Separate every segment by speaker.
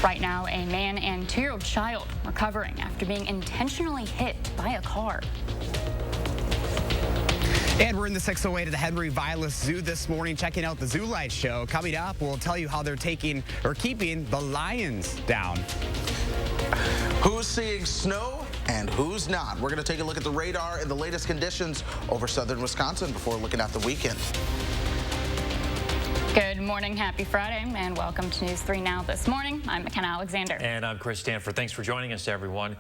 Speaker 1: Right now, a man and 2-year-old child recovering after being intentionally hit by a car.
Speaker 2: And we're in the 608 at the Henry Vilas Zoo this morning, checking out the Zoo Light Show. Coming up, we'll tell you how they're keeping the lions down.
Speaker 3: Who's seeing snow and who's not? We're going to take a look at the radar and the latest conditions over southern Wisconsin before looking at the weekend.
Speaker 1: Good morning, happy Friday, and welcome to News 3 Now this morning. I'm McKenna Alexander.
Speaker 4: And I'm Chris Stanford. Thanks for joining us, everyone.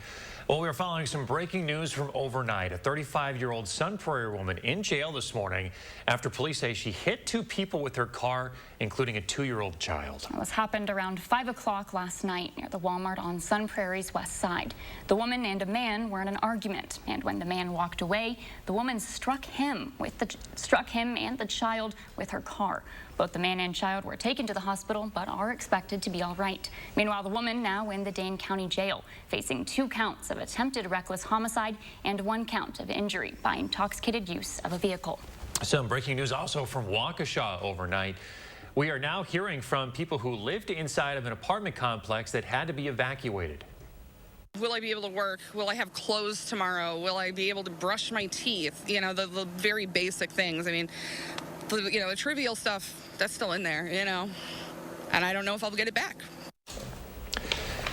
Speaker 4: Well, we are following some breaking news from overnight. A 35-year-old Sun Prairie woman in jail this morning after police say she hit 2 people with her car, including a 2-year-old child.
Speaker 1: This happened around 5 o'clock last night near the Walmart on Sun Prairie's west side. The woman and a man were in an argument, and when the man walked away, the woman struck him and the child with her car. Both the man and child were taken to the hospital, but are expected to be all right. Meanwhile, the woman now in the Dane County Jail, facing 2 counts of attempted reckless homicide and 1 count of injury by intoxicated use of a vehicle.
Speaker 4: Some breaking news also from Waukesha overnight. We are now hearing from people who lived inside of an apartment complex that had to be evacuated.
Speaker 5: Will I be able to work? Will I have clothes tomorrow? Will I be able to brush my teeth? You know, the very basic things. I mean, the trivial stuff, that's still in there, and I don't know if I'll get it back.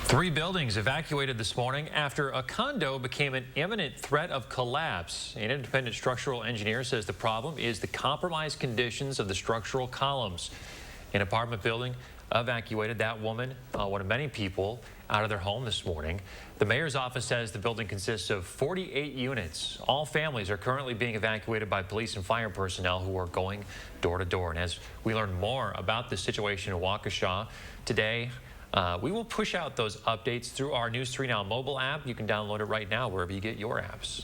Speaker 4: 3 buildings evacuated this morning after a condo became an imminent threat of collapse. An independent structural engineer says the problem is the compromised conditions of the structural columns. An apartment building evacuated that woman, one of many people, out of their home this morning. The mayor's office says the building consists of 48 units. All families are currently being evacuated by police and fire personnel who are going door to door. And as we learn more about this situation in Waukesha today, we will push out those updates through our News 3 Now mobile app. You can download it right now wherever you get your apps.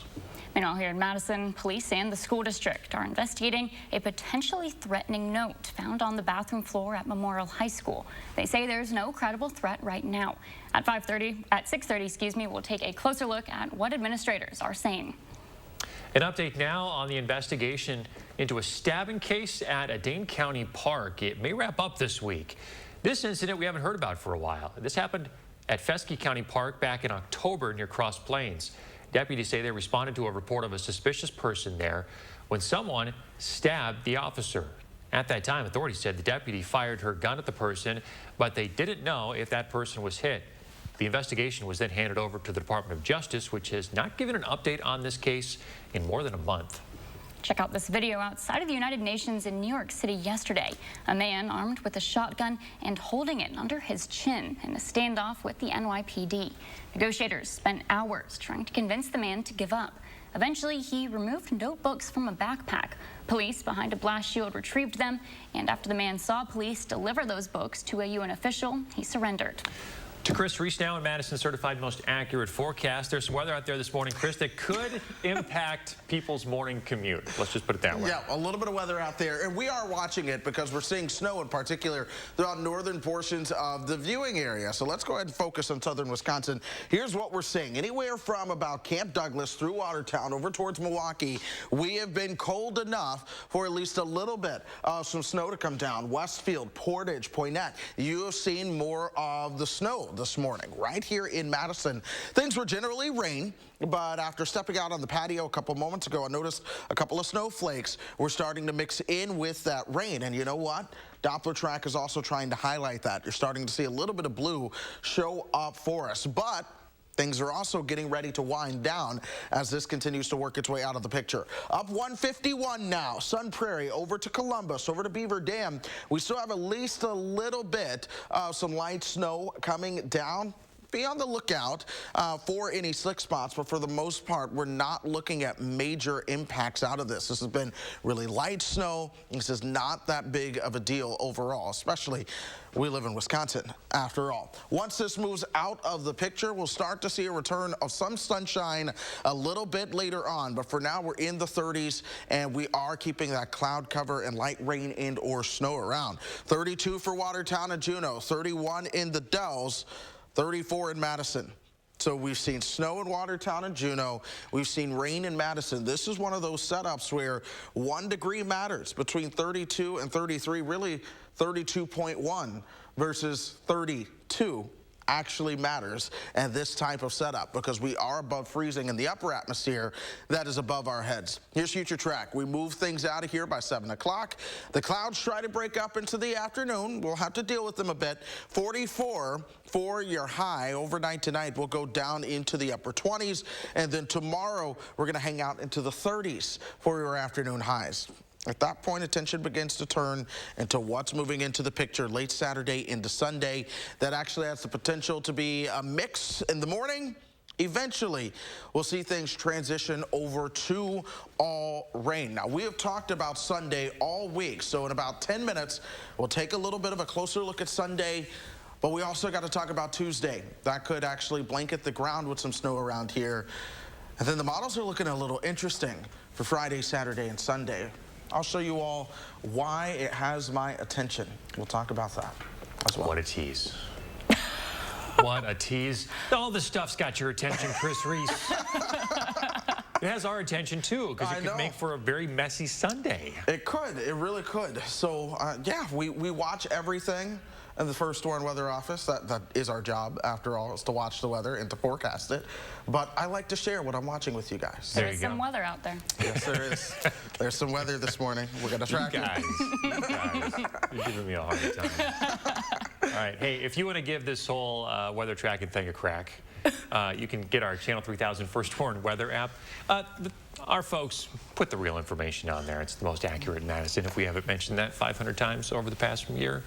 Speaker 1: Meanwhile, here in Madison, police and the school district are investigating a potentially threatening note found on the bathroom floor at Memorial High School. They say there's no credible threat right now. At 6:30, we'll take a closer look at what administrators are saying.
Speaker 4: An update now on the investigation into a stabbing case at a Dane County park. It may wrap up this week. This incident we haven't heard about for a while. This happened at Fesky County Park back in October near Cross Plains. Deputies say they responded to a report of a suspicious person there when someone stabbed the officer. At that time, authorities said the deputy fired her gun at the person, but they didn't know if that person was hit. The investigation was then handed over to the Department of Justice, which has not given an update on this case in more than a month.
Speaker 1: Check out this video outside of the United Nations in New York City yesterday. A man armed with a shotgun and holding it under his chin in a standoff with the NYPD. Negotiators spent hours trying to convince the man to give up. Eventually, he removed notebooks from a backpack. Police behind a blast shield retrieved them, and after the man saw police deliver those books to a UN official, he surrendered.
Speaker 4: To Chris Reese now in Madison, certified most accurate forecast. There's some weather out there this morning, Chris, that could impact people's morning commute. Let's just put it that way.
Speaker 3: Yeah, a little bit of weather out there, and we are watching it because we're seeing snow in particular throughout northern portions of the viewing area. So let's go ahead and focus on southern Wisconsin. Here's what we're seeing. Anywhere from about Camp Douglas through Watertown over towards Milwaukee, we have been cold enough for at least a little bit of some snow to come down. Westfield, Portage, Poynette, you have seen more of the snow this morning. Right here in Madison, things were generally rain, but after stepping out on the patio a couple moments ago, I noticed a couple of snowflakes were starting to mix in with that rain. And you know what? Doppler track is also trying to highlight that. You're starting to see a little bit of blue show up for us, but things are also getting ready to wind down as this continues to work its way out of the picture. Up 151 now, Sun Prairie over to Columbus, over to Beaver Dam. We still have at least a little bit of some light snow coming down. Be on the lookout for any slick spots, but for the most part, we're not looking at major impacts out of this. This has been really light snow. This is not that big of a deal overall, especially we live in Wisconsin after all. Once this moves out of the picture, we'll start to see a return of some sunshine a little bit later on, but for now we're in the 30s and we are keeping that cloud cover and light rain and or snow around. 32 for Watertown and Juneau, 31 in the Dells, 34 in Madison. So we've seen snow in Watertown and Juneau. We've seen rain in Madison. This is one of those setups where 1 degree matters between 32 and 33, really 32.1 versus 32 actually matters in this type of setup because we are above freezing in the upper atmosphere that is above our heads. Here's Future Track. We move things out of here by 7 o'clock. The clouds try to break up into the afternoon. We'll have to deal with them a bit. 44 for your high. Overnight tonight, we'll go down into the upper 20s. And then tomorrow, we're going to hang out into the 30s for your afternoon highs. At that point, attention begins to turn into what's moving into the picture late Saturday into Sunday. That actually has the potential to be a mix in the morning. Eventually, we'll see things transition over to all rain. Now, we have talked about Sunday all week, so in about 10 minutes, we'll take a little bit of a closer look at Sunday, but we also got to talk about Tuesday. That could actually blanket the ground with some snow around here. And then the models are looking a little interesting for Friday, Saturday, and Sunday. I'll show you all why it has my attention. We'll talk about that as well.
Speaker 4: What a tease. What a tease. All this stuff's got your attention, Chris Reese. It has our attention, too, because it could make for a very messy Sunday.
Speaker 3: It could. It really could. So, yeah, we watch everything in the First Storm Weather Office. That is our job, after all, is to watch the weather and to forecast it. But I like to share what I'm watching with you guys.
Speaker 1: There's some weather out there.
Speaker 3: Yes, there is. There's some weather this morning. We're going to track it.
Speaker 4: You guys, you're giving me a hard time. All right, hey, if you want to give this whole weather tracking thing a crack, you can get our Channel 3000 First Warn Weather app. Our folks put the real information on there. It's the most accurate in Madison, if we haven't mentioned that 500 times over the past year.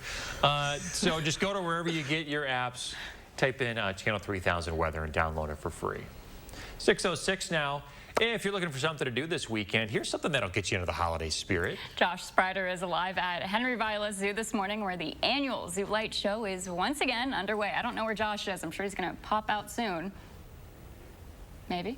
Speaker 4: So just go to wherever you get your apps, type in Channel 3000 Weather and download it for free. 6:06 now. If you're looking for something to do this weekend, here's something that'll get you into the holiday spirit.
Speaker 1: Josh Breiter is live at Henry Vilas Zoo this morning, where the annual Zoo Light Show is once again underway. I don't know where Josh is. I'm sure he's going to pop out soon. Maybe.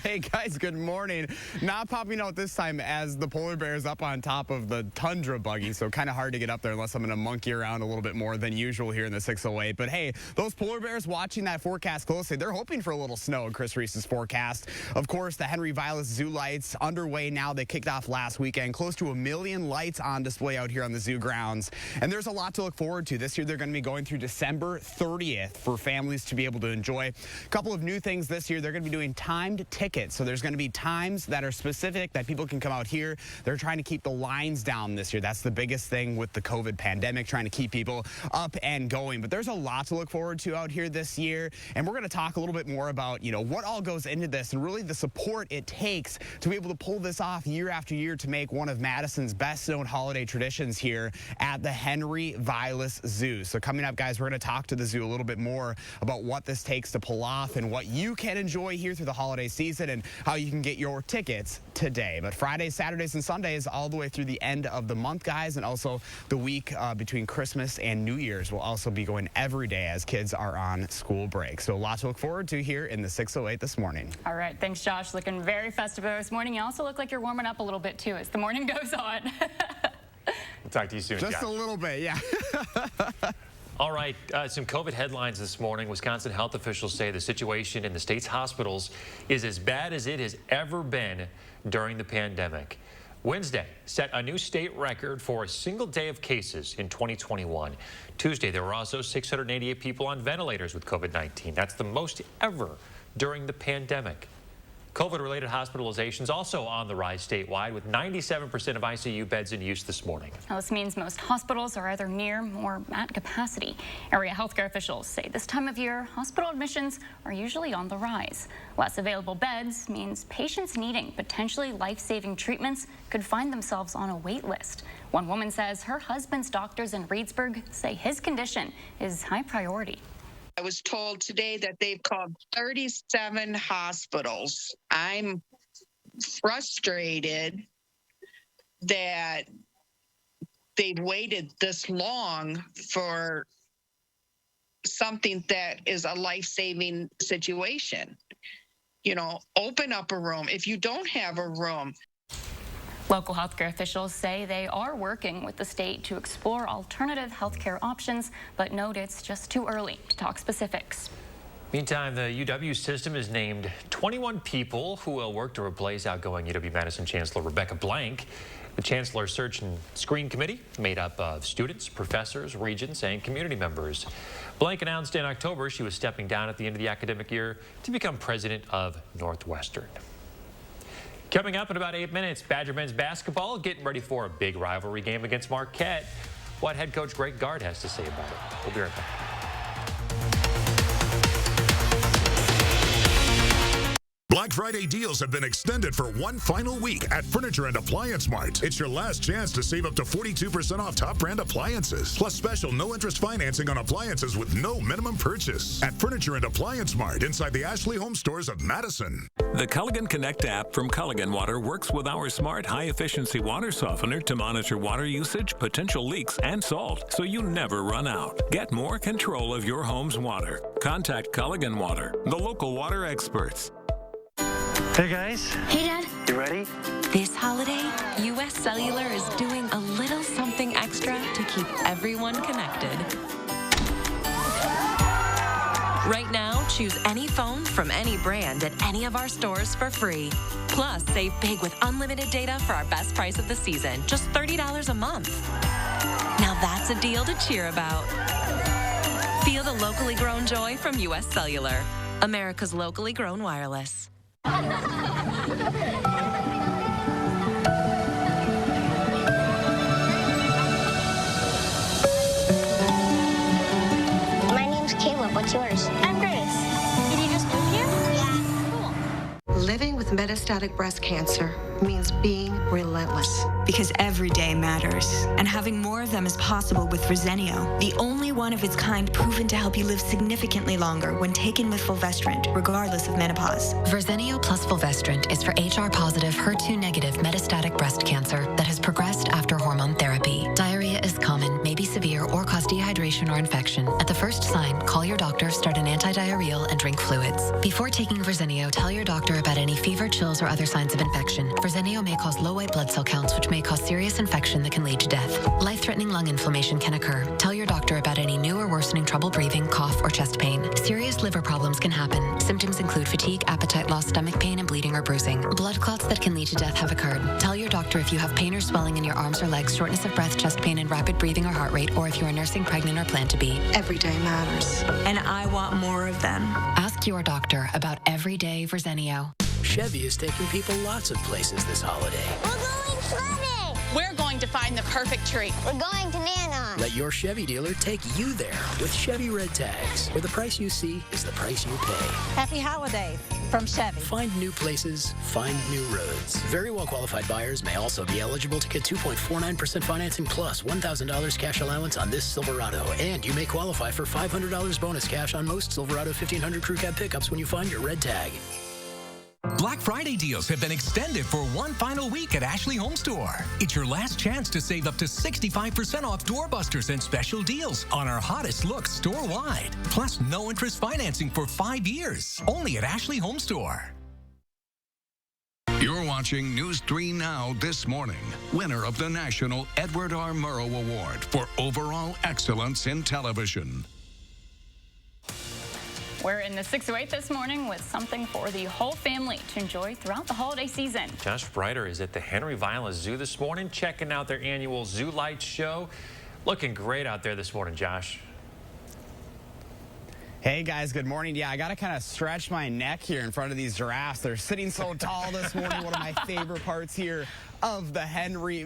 Speaker 2: Hey guys, good morning. Not popping out this time as the polar bear is up on top of the tundra buggy, so kind of hard to get up there unless I'm going to monkey around a little bit more than usual here in the 608. But hey, those polar bears watching that forecast closely, they're hoping for a little snow in Chris Reese's forecast. Of course, the Henry Vilas Zoo Lights underway now. They kicked off last weekend. Close to 1 million lights on display out here on the zoo grounds. And there's a lot to look forward to. This year they're going to be going through December 30th for families to be able to enjoy. A couple of new things this year. They're going to be doing timed tickets. So there's going to be times that are specific that people can come out here. They're trying to keep the lines down this year. That's the biggest thing with the COVID pandemic, trying to keep people up and going. But there's a lot to look forward to out here this year. And we're going to talk a little bit more about, what all goes into this and really the support it takes to be able to pull this off year after year to make one of Madison's best known holiday traditions here at the Henry Vilas Zoo. So coming up, guys, we're going to talk to the zoo a little bit more about what this takes to pull off and what you can enjoy here through the holiday season and how you can get your tickets today. But Fridays, Saturdays, and Sundays all the way through the end of the month, guys, and also the week between Christmas and New Year's will also be going every day as kids are on school break. So a lot to look forward to here in the 608 this morning.
Speaker 1: All right, thanks, Josh. Looking very festive this morning. You also look like you're warming up a little bit, too, as the morning goes on.
Speaker 4: We'll talk to you soon,
Speaker 2: Just
Speaker 4: Josh.
Speaker 2: a little bit, yeah.
Speaker 4: All right, some COVID headlines this morning. Wisconsin health officials say the situation in the state's hospitals is as bad as it has ever been during the pandemic. Wednesday set a new state record for a single day of cases in 2021. Tuesday, there were also 688 people on ventilators with COVID-19. That's the most ever during the pandemic. COVID-related hospitalizations also on the rise statewide, with 97% of ICU beds in use this morning.
Speaker 1: Now, this means most hospitals are either near or at capacity. Area healthcare officials say this time of year, hospital admissions are usually on the rise. Less available beds means patients needing potentially life-saving treatments could find themselves on a wait list. One woman says her husband's doctors in Reedsburg say his condition is high priority.
Speaker 6: I was told today that they've called 37 hospitals. I'm frustrated that they've waited this long for something that is a life-saving situation. Open up a room. If you don't have a room.
Speaker 1: Local healthcare officials say they are working with the state to explore alternative healthcare options, but note it's just too early to talk specifics.
Speaker 4: Meantime, the UW system has named 21 people who will work to replace outgoing UW-Madison Chancellor Rebecca Blank The Chancellor Search and Screen Committee, made up of students, professors, regents, and community members. Blank announced in October she was stepping down at the end of the academic year to become president of Northwestern. Coming up in about 8 minutes, Badger men's basketball getting ready for a big rivalry game against Marquette. What head coach Greg Gard has to say about it. We'll be right back.
Speaker 7: Black Friday deals have been extended for one final week at Furniture and Appliance Mart. It's your last chance to save up to 42% off top brand appliances, plus special no-interest financing on appliances with no minimum purchase at Furniture and Appliance Mart inside the Ashley Home Stores of Madison.
Speaker 8: The Culligan Connect app from Culligan Water works with our smart high-efficiency water softener to monitor water usage, potential leaks, and salt, so you never run out. Get more control of your home's water. Contact Culligan Water, the local water experts.
Speaker 9: Hey guys.
Speaker 10: Hey Dad.
Speaker 9: You ready?
Speaker 10: This holiday, US Cellular is doing a little something extra to keep everyone connected. Right now, choose any phone from any brand at any of our stores for free. Plus, save big with unlimited data for our best price of the season, just $30 a month. Now that's a deal to cheer about. Feel the locally grown joy from US Cellular, America's locally grown wireless.
Speaker 11: My name's Caleb. What's yours? I'm Grace. Did you just move here? Yeah. Cool.
Speaker 12: Living with metastatic breast cancer means being relentless.
Speaker 13: Because every day matters, and having more of them is possible with Verzenio, the only one of its kind proven to help you live significantly longer when taken with fulvestrant, regardless of menopause.
Speaker 14: Verzenio plus fulvestrant is for HR-positive, HER2-negative metastatic breast cancer that has progressed after hormone therapy. Diarrhea is common, may be severe, or cause dehydration or infection. At the first sign, call your doctor, start an antidiarrheal, and drink fluids. Before taking Verzenio, tell your doctor about any fever, chills, or other signs of infection. Verzenio may cause low white blood cell counts, which may cause serious infection that can lead to death. Life-threatening lung inflammation can occur. Tell your doctor about any new or worsening trouble breathing, cough, or chest pain. Serious liver problems can happen. Symptoms include fatigue, appetite loss, stomach pain, and bleeding or bruising. Blood clots that can lead to death have occurred. Tell your doctor if you have pain or swelling in your arms or legs, shortness of breath, chest pain, and rapid breathing or heart rate, or if you are nursing, pregnant, or plan to be.
Speaker 12: Every day matters.
Speaker 13: And I want more of them.
Speaker 14: Ask your doctor about everyday Verzenio.
Speaker 15: Chevy is taking people lots of places this holiday.
Speaker 11: We're going swimming.
Speaker 5: We're going to find the perfect tree.
Speaker 11: We're going to Nana.
Speaker 15: Let your Chevy dealer take you there with Chevy Red Tags, where the price you see is the price you pay.
Speaker 16: Happy holidays from Chevy.
Speaker 15: Find new places, find new roads. Very well qualified buyers may also be eligible to get 2.49% financing plus $1,000 cash allowance on this Silverado. And you may qualify for $500 bonus cash on most Silverado 1500 Crew Cab pickups when you find your red tag.
Speaker 17: Black Friday deals have been extended for one final week at Ashley Home Store. It's your last chance to save up to 65% off doorbusters and special deals on our hottest looks store-wide. Plus no interest financing for 5 years. Only at Ashley Home Store.
Speaker 7: You're watching News 3 Now this morning. Winner of the National Edward R. Murrow Award for Overall Excellence in Television.
Speaker 1: We're in the 608 this morning with something for the whole family to enjoy throughout the holiday season.
Speaker 4: Josh Breiter is at the Vilas Zoo this morning, checking out their annual Zoo Lights show. Looking great out there this morning, Josh.
Speaker 2: Hey guys, good morning. Yeah, I got to kind of stretch my neck here in front of these giraffes. They're sitting so tall this morning. One of my favorite parts here of the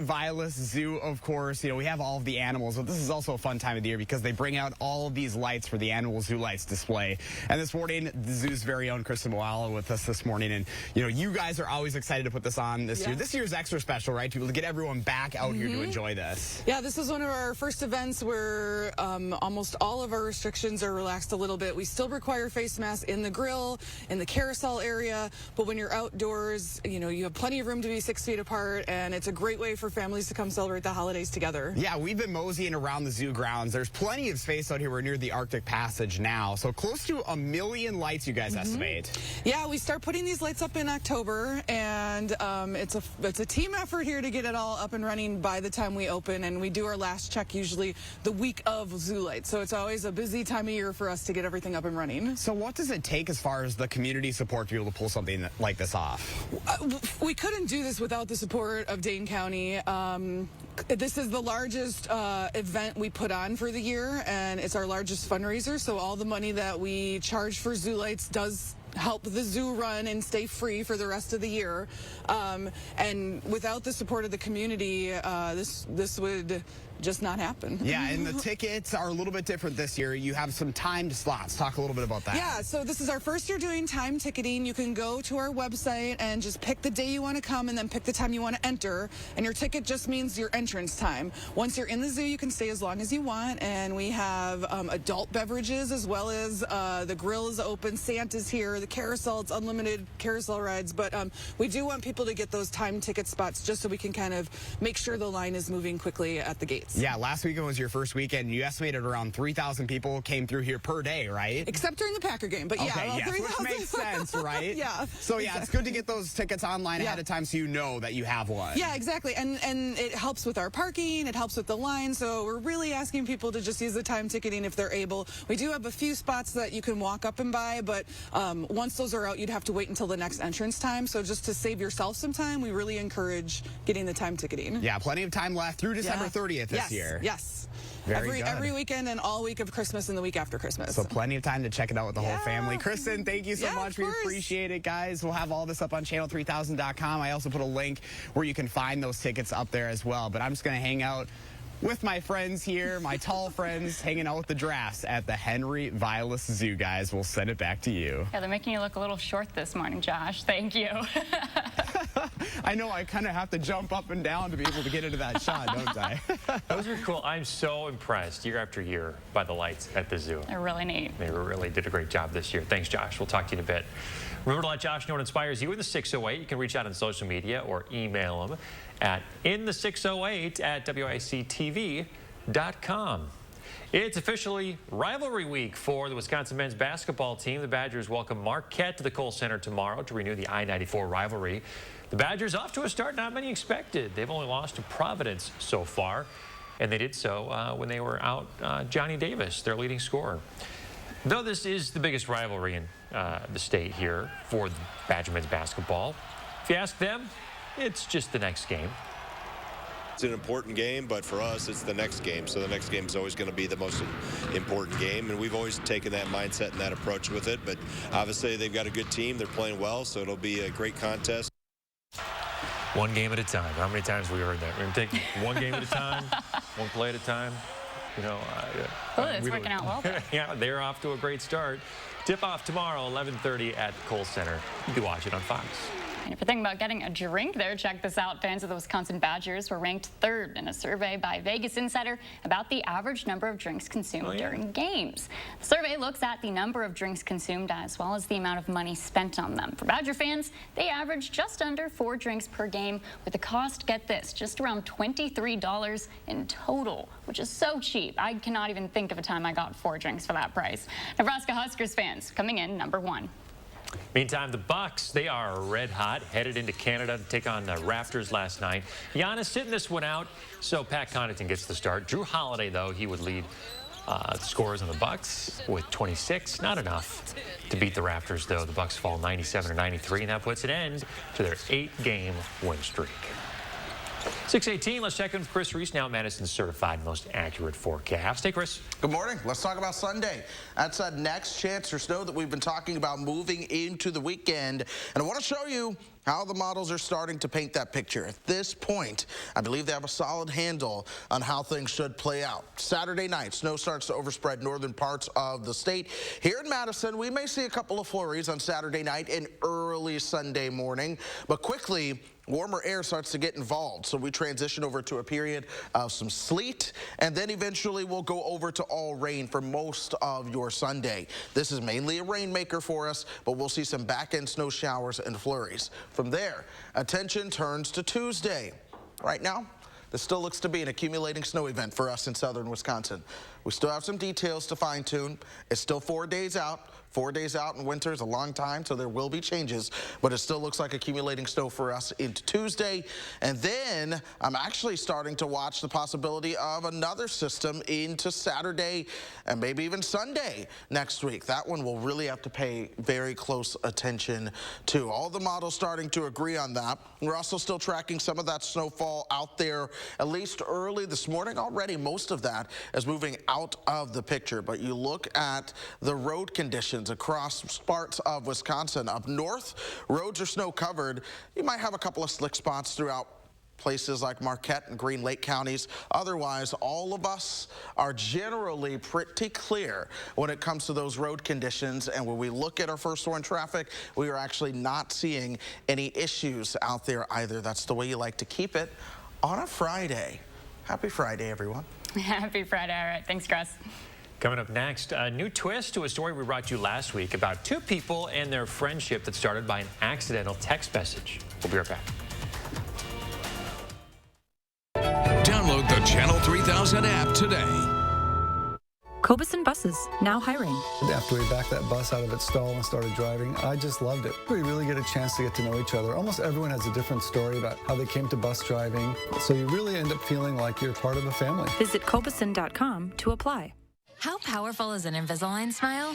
Speaker 2: Vilas Zoo, of course. You know, we have all of the animals, but this is also a fun time of the year because they bring out all of these lights for the annual Zoo Lights display. And this morning, the zoo's very own Kristen Moala with us this morning. And, you know, you guys are always excited to put this on this year. This year's extra special, right? To get everyone back out here to enjoy this.
Speaker 18: Yeah, this is one of our first events where almost all of our restrictions are relaxed a little bit. We still require face masks in the grill, in the carousel area, but when you're outdoors, you know, you have plenty of room to be 6 feet apart, and it's a great way for families to come celebrate the holidays together.
Speaker 2: Yeah, we've been moseying around the zoo grounds. There's plenty of space out here. We're near the Arctic Passage now, so close to 1 million lights, you guys estimate.
Speaker 18: Yeah, we start putting these lights up in October, and it's a team effort here to get it all up and running by the time we open, and we do our last check usually the week of Zoo Lights, so it's always a busy time of year for us to get everything up and running.
Speaker 2: So what does it take as far as the community support to be able to pull something like this off?
Speaker 18: We couldn't do this without the support support of Dane County. This is the largest event we put on for the year, and it's our largest fundraiser, so all the money that we charge for zoo lights does help the zoo run and stay free for the rest of the year. And without the support of the community, this would just not happen.
Speaker 2: Yeah, and the tickets are a little bit different this year. You have some timed slots. Talk a little bit about that.
Speaker 18: Yeah, so this is our first year doing time ticketing. You can go to our website and just pick the day you want to come and then pick the time you want to enter. And your ticket just means your entrance time. Once you're in the zoo, you can stay as long as you want. And we have adult beverages as well as the grill is open. Santa's here. The carousel, it's unlimited carousel rides. But we do want people to get those time ticket spots just so we can kind of make sure the line is moving quickly at the gates.
Speaker 2: Yeah, last weekend was your first weekend. You estimated around 3,000 people came through here per day, right?
Speaker 18: Except during the Packer game, but yeah.
Speaker 2: Okay, yes, which makes sense, right?
Speaker 18: Yeah.
Speaker 2: So yeah, it's good to get those tickets online ahead of time so you know that you have one.
Speaker 18: Yeah, exactly. And it helps with our parking, it helps with the line, so we're really asking people to just use the time ticketing if they're able. We do have a few spots that you can walk up and buy, but once those are out, you'd have to wait until the next entrance time. So just to save yourself some time, we really encourage getting the time ticketing.
Speaker 2: Yeah, plenty of time left through December 30th this year.
Speaker 18: Yes.
Speaker 2: Very
Speaker 18: every weekend and all week of Christmas and the week after Christmas.
Speaker 2: So plenty of time to check it out with the whole family. Kristen, thank you so much. We appreciate it, guys. We'll have all this up on channel3000.com. I also put a link where you can find those tickets up there as well. But I'm just going to hang out with my friends here, my tall friends, hanging out with the giraffes at the Henry Vilas Zoo, guys. We'll send it back to you.
Speaker 1: Yeah, they're making you look a little short this morning, Josh. Thank you.
Speaker 2: I know I kind of have to jump up and down to be able to get into that shot, don't I?
Speaker 4: Those are cool. I'm so impressed year after year by the lights at the zoo.
Speaker 1: They're really neat.
Speaker 4: They really did a great job this year. Thanks, Josh. We'll talk to you in a bit. Remember to let Josh know what inspires you in the 608. You can reach out on social media or email him at inthe608@WISC-TV.com. It's officially rivalry week for the Wisconsin men's basketball team. The Badgers welcome Marquette to the Kohl Center tomorrow to renew the I-94 rivalry. The Badgers off to a start not many expected. They've only lost to Providence so far, and they did so when they were out Johnny Davis, their leading scorer. Though this is the biggest rivalry in the state here for the Badger men's basketball, if you ask them, it's just the next game.
Speaker 19: It's an important game, but for us, it's the next game. So the next game is always going to be the most important game, and we've always taken that mindset and that approach with it. But obviously, they've got a good team. They're playing well, so it'll be a great contest.
Speaker 4: One game at a time. How many times have we heard that? We're going to take one game at a time, one play at a time. You know,
Speaker 1: it's working out well.
Speaker 4: Yeah, they're off to a great start. Tip-off tomorrow, 11:30 at the Kohl Center. You can watch it on Fox.
Speaker 1: And if you're thinking about getting a drink there, check this out. Fans of the Wisconsin Badgers were ranked 3rd in a survey by Vegas Insider about the average number of drinks consumed during games. The survey looks at the number of drinks consumed as well as the amount of money spent on them. For Badger fans, they average just under 4 drinks per game, with the cost, get this, just around $23 in total, which is so cheap. I cannot even think of a time I got 4 drinks for that price. Nebraska Huskers fans coming in number 1.
Speaker 4: Meantime, the Bucks, they are red hot, headed into Canada to take on the Raptors last night. Giannis sitting this one out, so Pat Connaughton gets the start. Drew Holiday, though, he would lead scores on the Bucks with 26. Not enough to beat the Raptors, though. The Bucks fall 97-93, and that puts an end to their 8-game win streak. 6:18, let's check in with Chris Reese, now Madison's certified most accurate forecast. Hey, Chris.
Speaker 3: Good morning. Let's talk about Sunday. That's that next chance for snow that we've been talking about moving into the weekend. And I want to show you how the models are starting to paint that picture. At this point, I believe they have a solid handle on how things should play out. Saturday night, snow starts to overspread northern parts of the state. Here in Madison, we may see a couple of flurries on Saturday night and early Sunday morning, but quickly, warmer air starts to get involved, so we transition over to a period of some sleet, and then eventually we'll go over to all rain for most of your Sunday. This is mainly a rainmaker for us, but we'll see some back-end snow showers and flurries. From there, attention turns to Tuesday. Right now, this still looks to be an accumulating snow event for us in southern Wisconsin. We still have some details to fine-tune. It's still 4 days out. 4 days out in winter is a long time, so there will be changes, but it still looks like accumulating snow for us into Tuesday. And then I'm actually starting to watch the possibility of another system into Saturday and maybe even Sunday next week. That one we'll really have to pay very close attention to. All the models starting to agree on that. We're also still tracking some of that snowfall out there, at least early this morning. Already most of that is moving out of the picture, but you look at the road conditions across parts of Wisconsin. Up north, roads are snow covered. You might have a couple of slick spots throughout places like Marquette and Green Lake counties. Otherwise, all of us are generally pretty clear when it comes to those road conditions. And when we look at our first warn traffic, we are actually not seeing any issues out there either. That's the way you like to keep it on a Friday. Happy Friday, everyone.
Speaker 1: Happy Friday. All right. Thanks, Chris.
Speaker 4: Coming up next, a new twist to a story we brought you last week about two people and their friendship that started by an accidental text message. We'll be right back.
Speaker 17: Download the Channel 3000 app today.
Speaker 20: Cobeson Buses, now hiring.
Speaker 21: After we backed that bus out of its stall and started driving, I just loved it. We really get a chance to get to know each other. Almost everyone has a different story about how they came to bus driving, so you really end up feeling like you're part of a family.
Speaker 20: Visit Cobeson.com to apply.
Speaker 14: How powerful is an Invisalign smile?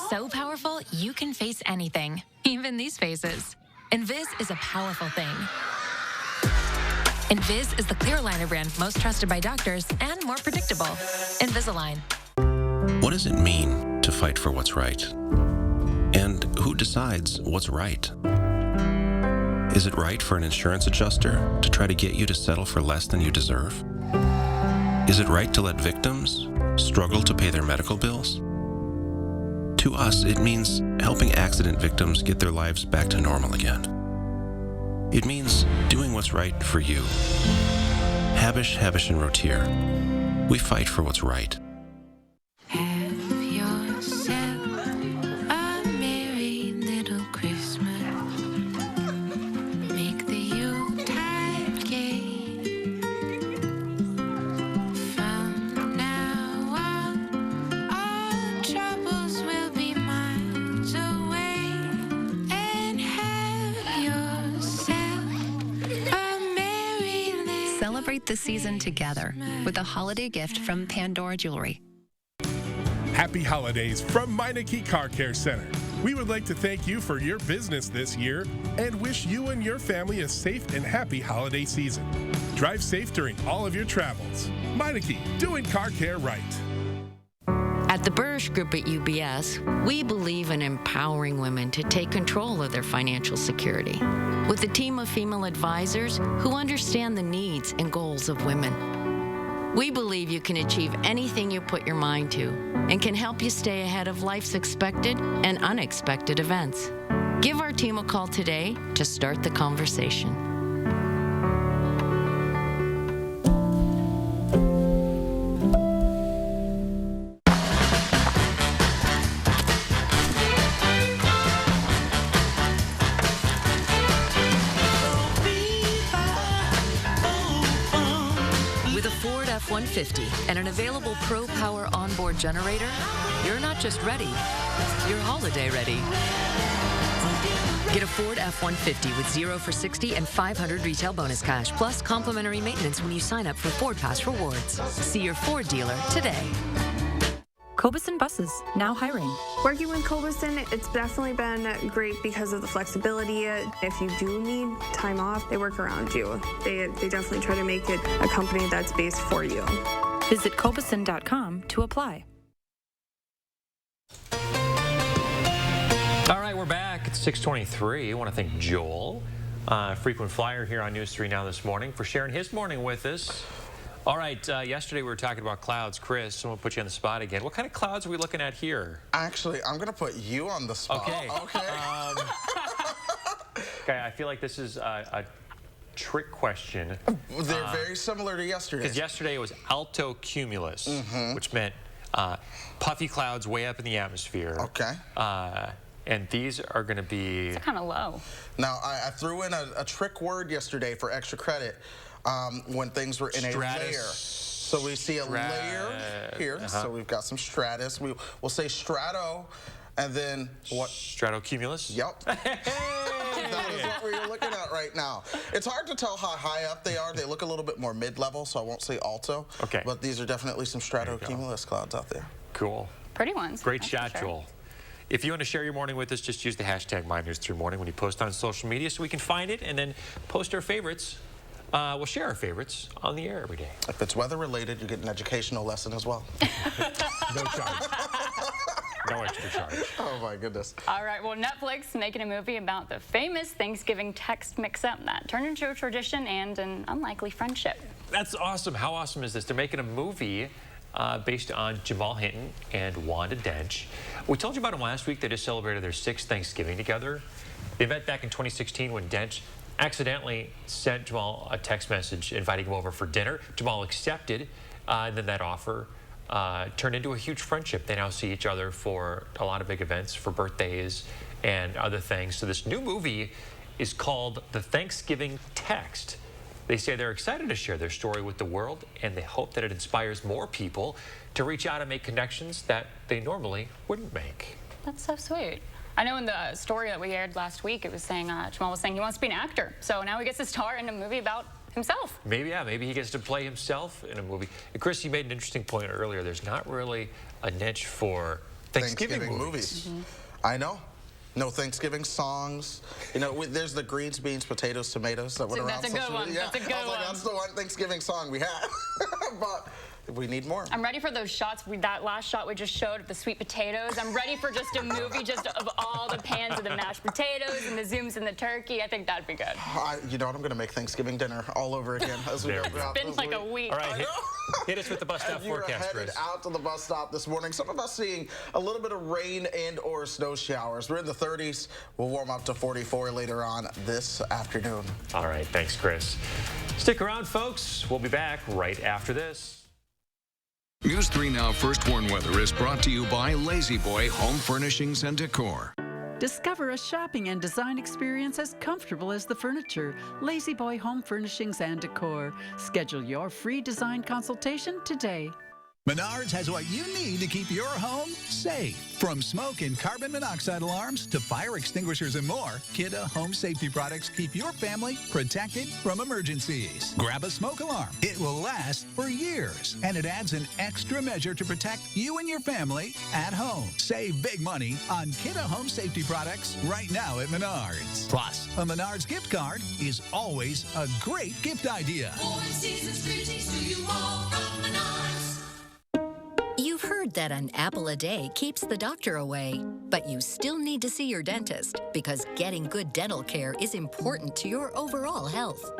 Speaker 14: So powerful, you can face anything, even these faces. Invis is a powerful thing. Invis is the clear aligner brand most trusted by doctors and more predictable. Invisalign.
Speaker 22: What does it mean to fight for what's right? And who decides what's right? Is it right for an insurance adjuster to try to get you to settle for less than you deserve? Is it right to let victims struggle to pay their medical bills? To us, it means helping accident victims get their lives back to normal again. It means doing what's right for you. Habish, and Rotier. We fight for what's right.
Speaker 23: Have yourself a merry little Christmas. Make the Yuletide gay. From now on, all troubles will be miles away. And have yourself a merry little...
Speaker 14: Celebrate the season together with a holiday gift from Pandora Jewelry.
Speaker 24: Happy holidays from Meineke Car Care Center. We would like to thank you for your business this year and wish you and your family a safe and happy holiday season. Drive safe during all of your travels. Meineke, doing car care right.
Speaker 25: At the Burrish Group at UBS, we believe in empowering women to take control of their financial security with a team of female advisors who understand the needs and goals of women. We believe you can achieve anything you put your mind to and can help you stay ahead of life's expected and unexpected events. Give our team a call today to start the conversation.
Speaker 10: F-150 and an available Pro Power onboard generator, you're not just ready, you're holiday ready. Get a Ford F-150 with 0 for 60 and 500 retail bonus cash, plus complimentary maintenance when you sign up for Ford Pass Rewards. See your Ford dealer today.
Speaker 20: Cobeson Buses, now hiring.
Speaker 26: Working with Cobeson, it's definitely been great because of the flexibility. If you do need time off, they work around you. They definitely try to make it a company that's based for you.
Speaker 20: Visit Cobeson.com to apply.
Speaker 4: All right, we're back. It's 6:23. I want to thank Joel, frequent flyer here on News 3 Now this morning, for sharing his morning with us. All right, yesterday we were talking about clouds. Chris, I'm going to put you on the spot again. What kind of clouds are we looking at here?
Speaker 3: Actually, I'm going to put you on the spot.
Speaker 4: Okay. Okay, I feel like this is a trick question.
Speaker 3: They're very similar to yesterday.
Speaker 4: Because yesterday it was alto cumulus, which meant puffy clouds way up in the atmosphere.
Speaker 3: Okay.
Speaker 4: And these are going to be...
Speaker 1: It's kind of low.
Speaker 3: Now, I threw in a trick word yesterday for extra credit. When things were in a layer. So we see a layer here. So we've got some stratus. We'll say strato, and then what?
Speaker 4: Stratocumulus?
Speaker 3: Yep. That is what we're looking at right now. It's hard to tell how high up they are. They look a little bit more mid-level, so I won't say alto.
Speaker 4: Okay.
Speaker 3: But these are definitely some stratocumulus clouds out there.
Speaker 4: Cool.
Speaker 1: Pretty ones.
Speaker 4: Great shot, Joel. If you want to share your morning with us, just use the hashtag MyNews3Morning when you post on social media so we can find it, and then post our favorites. We'll share our favorites on the air every day.
Speaker 3: If it's weather-related, you get an educational lesson as well.
Speaker 4: No charge. No extra charge.
Speaker 3: Oh, my goodness.
Speaker 1: All right, well, Netflix making a movie about the famous Thanksgiving text mix-up that turned into a tradition and an unlikely friendship.
Speaker 4: That's awesome. How awesome is this? They're making a movie based on Jamal, Hinton, and Wanda, Dench. We told you about them last week. They just celebrated their 6th Thanksgiving together. They met back in 2016 when Dench accidentally sent Jamal a text message inviting him over for dinner. Jamal accepted, and then that offer turned into a huge friendship. They now see each other for a lot of big events, for birthdays and other things. So this new movie is called The Thanksgiving Text. They say they're excited to share their story with the world, and they hope that it inspires more people to reach out and make connections that they normally wouldn't make.
Speaker 1: That's so sweet. I know in the story that we aired last week, it was saying, Jamal was saying he wants to be an actor. So now he gets to star in a movie about himself.
Speaker 4: Maybe, yeah, maybe he gets to play himself in a movie. And Chris, you made an interesting point earlier. There's not really a niche for Thanksgiving movies.
Speaker 3: I know. No Thanksgiving songs. You know, there's the greens, beans, potatoes, tomatoes that went around.
Speaker 1: That's a good one.
Speaker 3: Yeah.
Speaker 1: That's a good one.
Speaker 3: That's the one Thanksgiving song we had. But we need more.
Speaker 1: I'm ready for those shots. That last shot we just showed of the sweet potatoes. I'm ready for just a movie just of all the pans of the mashed potatoes and the zooms and the turkey. I think that'd be good.
Speaker 3: You know what? I'm going to make Thanksgiving dinner all over again as we go throughout
Speaker 1: It's been like a week.
Speaker 4: All right, hit us with the bus stop forecast,
Speaker 3: Chris. You're headed out to the bus stop this morning. Some of us seeing a little bit of rain and or snow showers. We're in the 30s. We'll warm up to 44 later on this afternoon.
Speaker 4: All right, thanks, Chris. Stick around, folks. We'll be back right after this.
Speaker 5: News 3 Now First Warn Weather is brought to you by Lazy Boy Home Furnishings and Decor.
Speaker 6: Discover a shopping and design experience as comfortable as the furniture. Lazy Boy Home Furnishings and Decor. Schedule your free design consultation today.
Speaker 8: Menards has what you need to keep your home safe. From smoke and carbon monoxide alarms to fire extinguishers and more, Kidde Home Safety products keep your family protected from emergencies. Grab a smoke alarm. It will last for years, and it adds an extra measure to protect you and your family at home. Save big money on Kidde Home Safety products right now at Menards. Plus, a Menards gift card is always a great gift idea.
Speaker 9: You've heard that an apple a day keeps the doctor away, but you still need to see your dentist because getting good dental care is important to your overall health.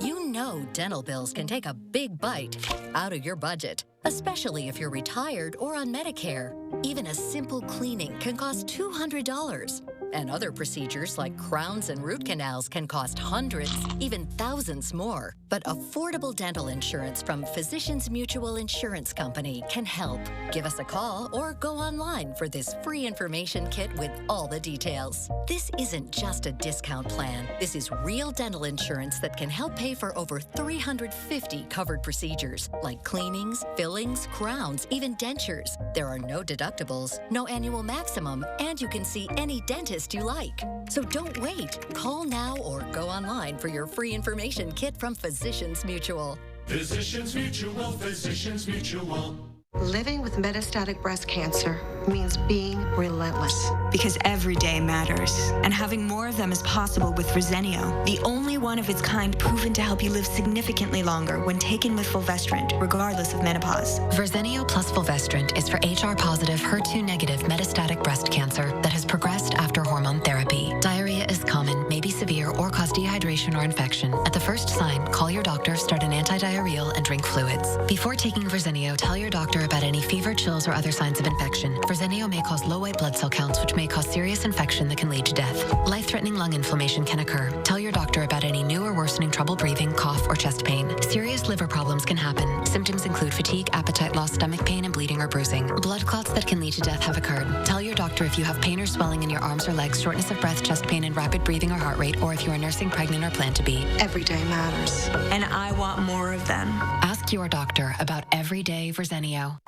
Speaker 9: You know dental bills can take a big bite out of your budget, especially if you're retired or on Medicare. Even a simple cleaning can cost $200. And other procedures like crowns and root canals can cost hundreds, even thousands more. But affordable dental insurance from Physicians Mutual Insurance Company can help. Give us a call or go online for this free information kit with all the details. This isn't just a discount plan. This is real dental insurance that can help pay for over 350 covered procedures like cleanings, fillings, crowns, even dentures. There are no deductibles, no annual maximum, and you can see any dentist you like. So don't wait. Call now or go online for your free information kit from Physicians Mutual.
Speaker 12: Physicians Mutual, Physicians Mutual.
Speaker 13: Living with metastatic breast cancer means being relentless.
Speaker 27: Because every day matters, and having more of them is possible with Verzenio, the only one of its kind proven to help you live significantly longer when taken with fulvestrant, regardless of menopause.
Speaker 14: Verzenio plus fulvestrant is for HR-positive, HER2-negative metastatic breast cancer that has progressed after hormone therapy. Diarrhea is common, may be severe, or cause dehydration or infection. At the first sign, call your doctor, start an antidiarrheal, and drink fluids. Before taking Verzenio, tell your doctor about any fever, chills, or other signs of infection. Verzenio may cause low white blood cell counts, which may cause serious infection that can lead to death. Life-threatening lung inflammation can occur. Tell your doctor about any new or worsening trouble breathing, cough, or chest pain. Serious liver problems can happen. Symptoms include fatigue, appetite loss, stomach pain, and bleeding or bruising. Blood clots that can lead to death have occurred. Tell your doctor if you have pain or swelling in your arms or legs, shortness of breath, chest pain, and rapid breathing or heart rate, or if you are nursing, pregnant, or plan to be.
Speaker 13: Every day matters.
Speaker 27: And I want more of them.
Speaker 14: Ask your doctor about everyday Verzenio.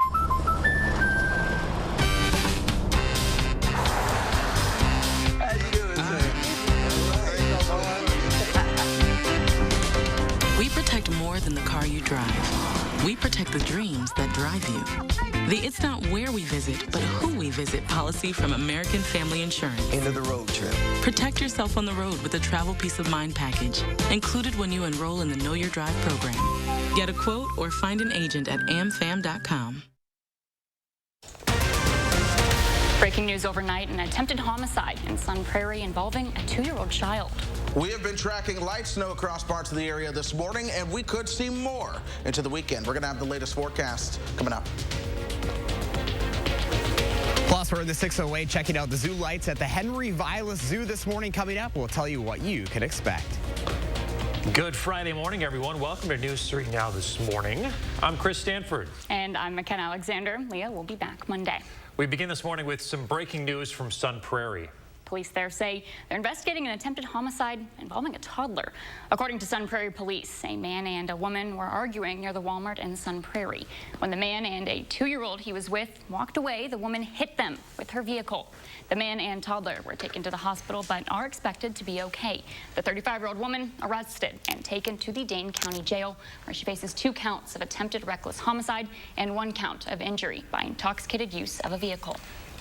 Speaker 10: We protect more than the car you drive. We protect the dreams that drive you. The It's Not Where We Visit, but Who We Visit policy from American Family Insurance.
Speaker 2: End of the road trip.
Speaker 10: Protect yourself on the road with a travel peace of mind package, included when you enroll in the Know Your Drive program. Get a quote or find an agent at amfam.com.
Speaker 1: Breaking news overnight, an attempted homicide in Sun Prairie involving a 2-year-old child.
Speaker 3: We have been tracking light snow across parts of the area this morning, and we could see more into the weekend. We're going to have the latest forecast coming up.
Speaker 7: Plus, we're in the 608 checking out the zoo lights at the Vilas Zoo this morning. Coming up, we'll tell you what you can expect.
Speaker 4: Good Friday morning, everyone. Welcome to News 3 Now this morning. I'm Chris Stanford.
Speaker 1: And I'm McKenna Alexander. Leah will be back Monday.
Speaker 4: We begin this morning with some breaking news from Sun Prairie.
Speaker 1: Police there say they're investigating an attempted homicide involving a toddler. According to Sun Prairie Police, a man and a woman were arguing near the Walmart in Sun Prairie. When the man and a 2-year-old he was with walked away, the woman hit them with her vehicle. The man and toddler were taken to the hospital but are expected to be okay. The 35-year-old woman arrested and taken to the Dane County Jail, where she faces 2 counts of attempted reckless homicide and 1 count of injury by intoxicated use of a vehicle.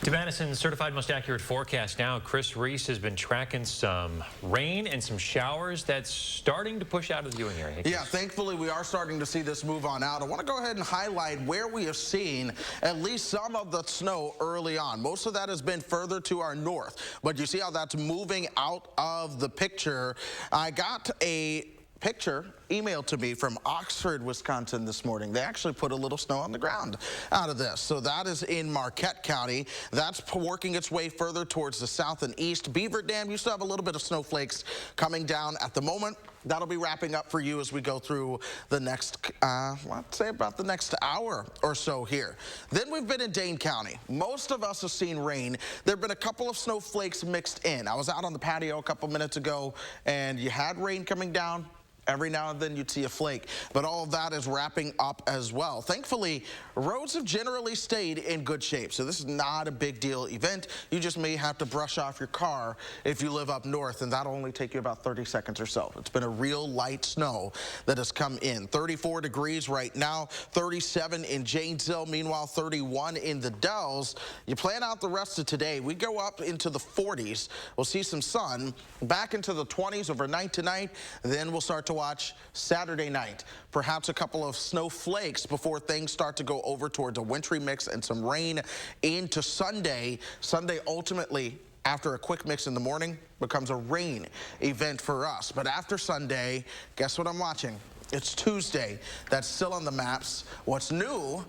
Speaker 4: To Madison's certified most accurate forecast now, Chris Reese has been tracking some rain and some showers that's starting to push out of the viewing area.
Speaker 3: Yeah, thankfully we are starting to see this move on out. I want to go ahead and highlight where we have seen at least some of the snow early on. Most of that has been further to our north, but you see how that's moving out of the picture. I got a picture emailed to me from Oxford, Wisconsin this morning. They actually put a little snow on the ground out of this. So that is in Marquette County. That's working its way further towards the south and east. Beaver Dam, you still have a little bit of snowflakes coming down at the moment. That'll be wrapping up for you as we go through the next, I'd say about the next hour or so here. Then we've been in Dane County. Most of us have seen rain. There have been a couple of snowflakes mixed in. I was out on the patio a couple minutes ago, and you had rain coming down. Every now and then you'd see a flake, but all of that is wrapping up as well. Thankfully, roads have generally stayed in good shape, so this is not a big deal event. You just may have to brush off your car if you live up north, and that'll only take you about 30 seconds or so. It's been a real light snow that has come in. 34 degrees right now, 37 in Janesville, meanwhile 31 in the Dells. You plan out the rest of today. We go up into the 40s. We'll see some sun, back into the 20s overnight tonight, then we'll start to watch Saturday night. Perhaps a couple of snowflakes before things start to go over towards a wintry mix and some rain into Sunday. Sunday ultimately, after a quick mix in the morning, becomes a rain event for us. But after Sunday, guess what I'm watching? It's Tuesday. That's still on the maps. What's new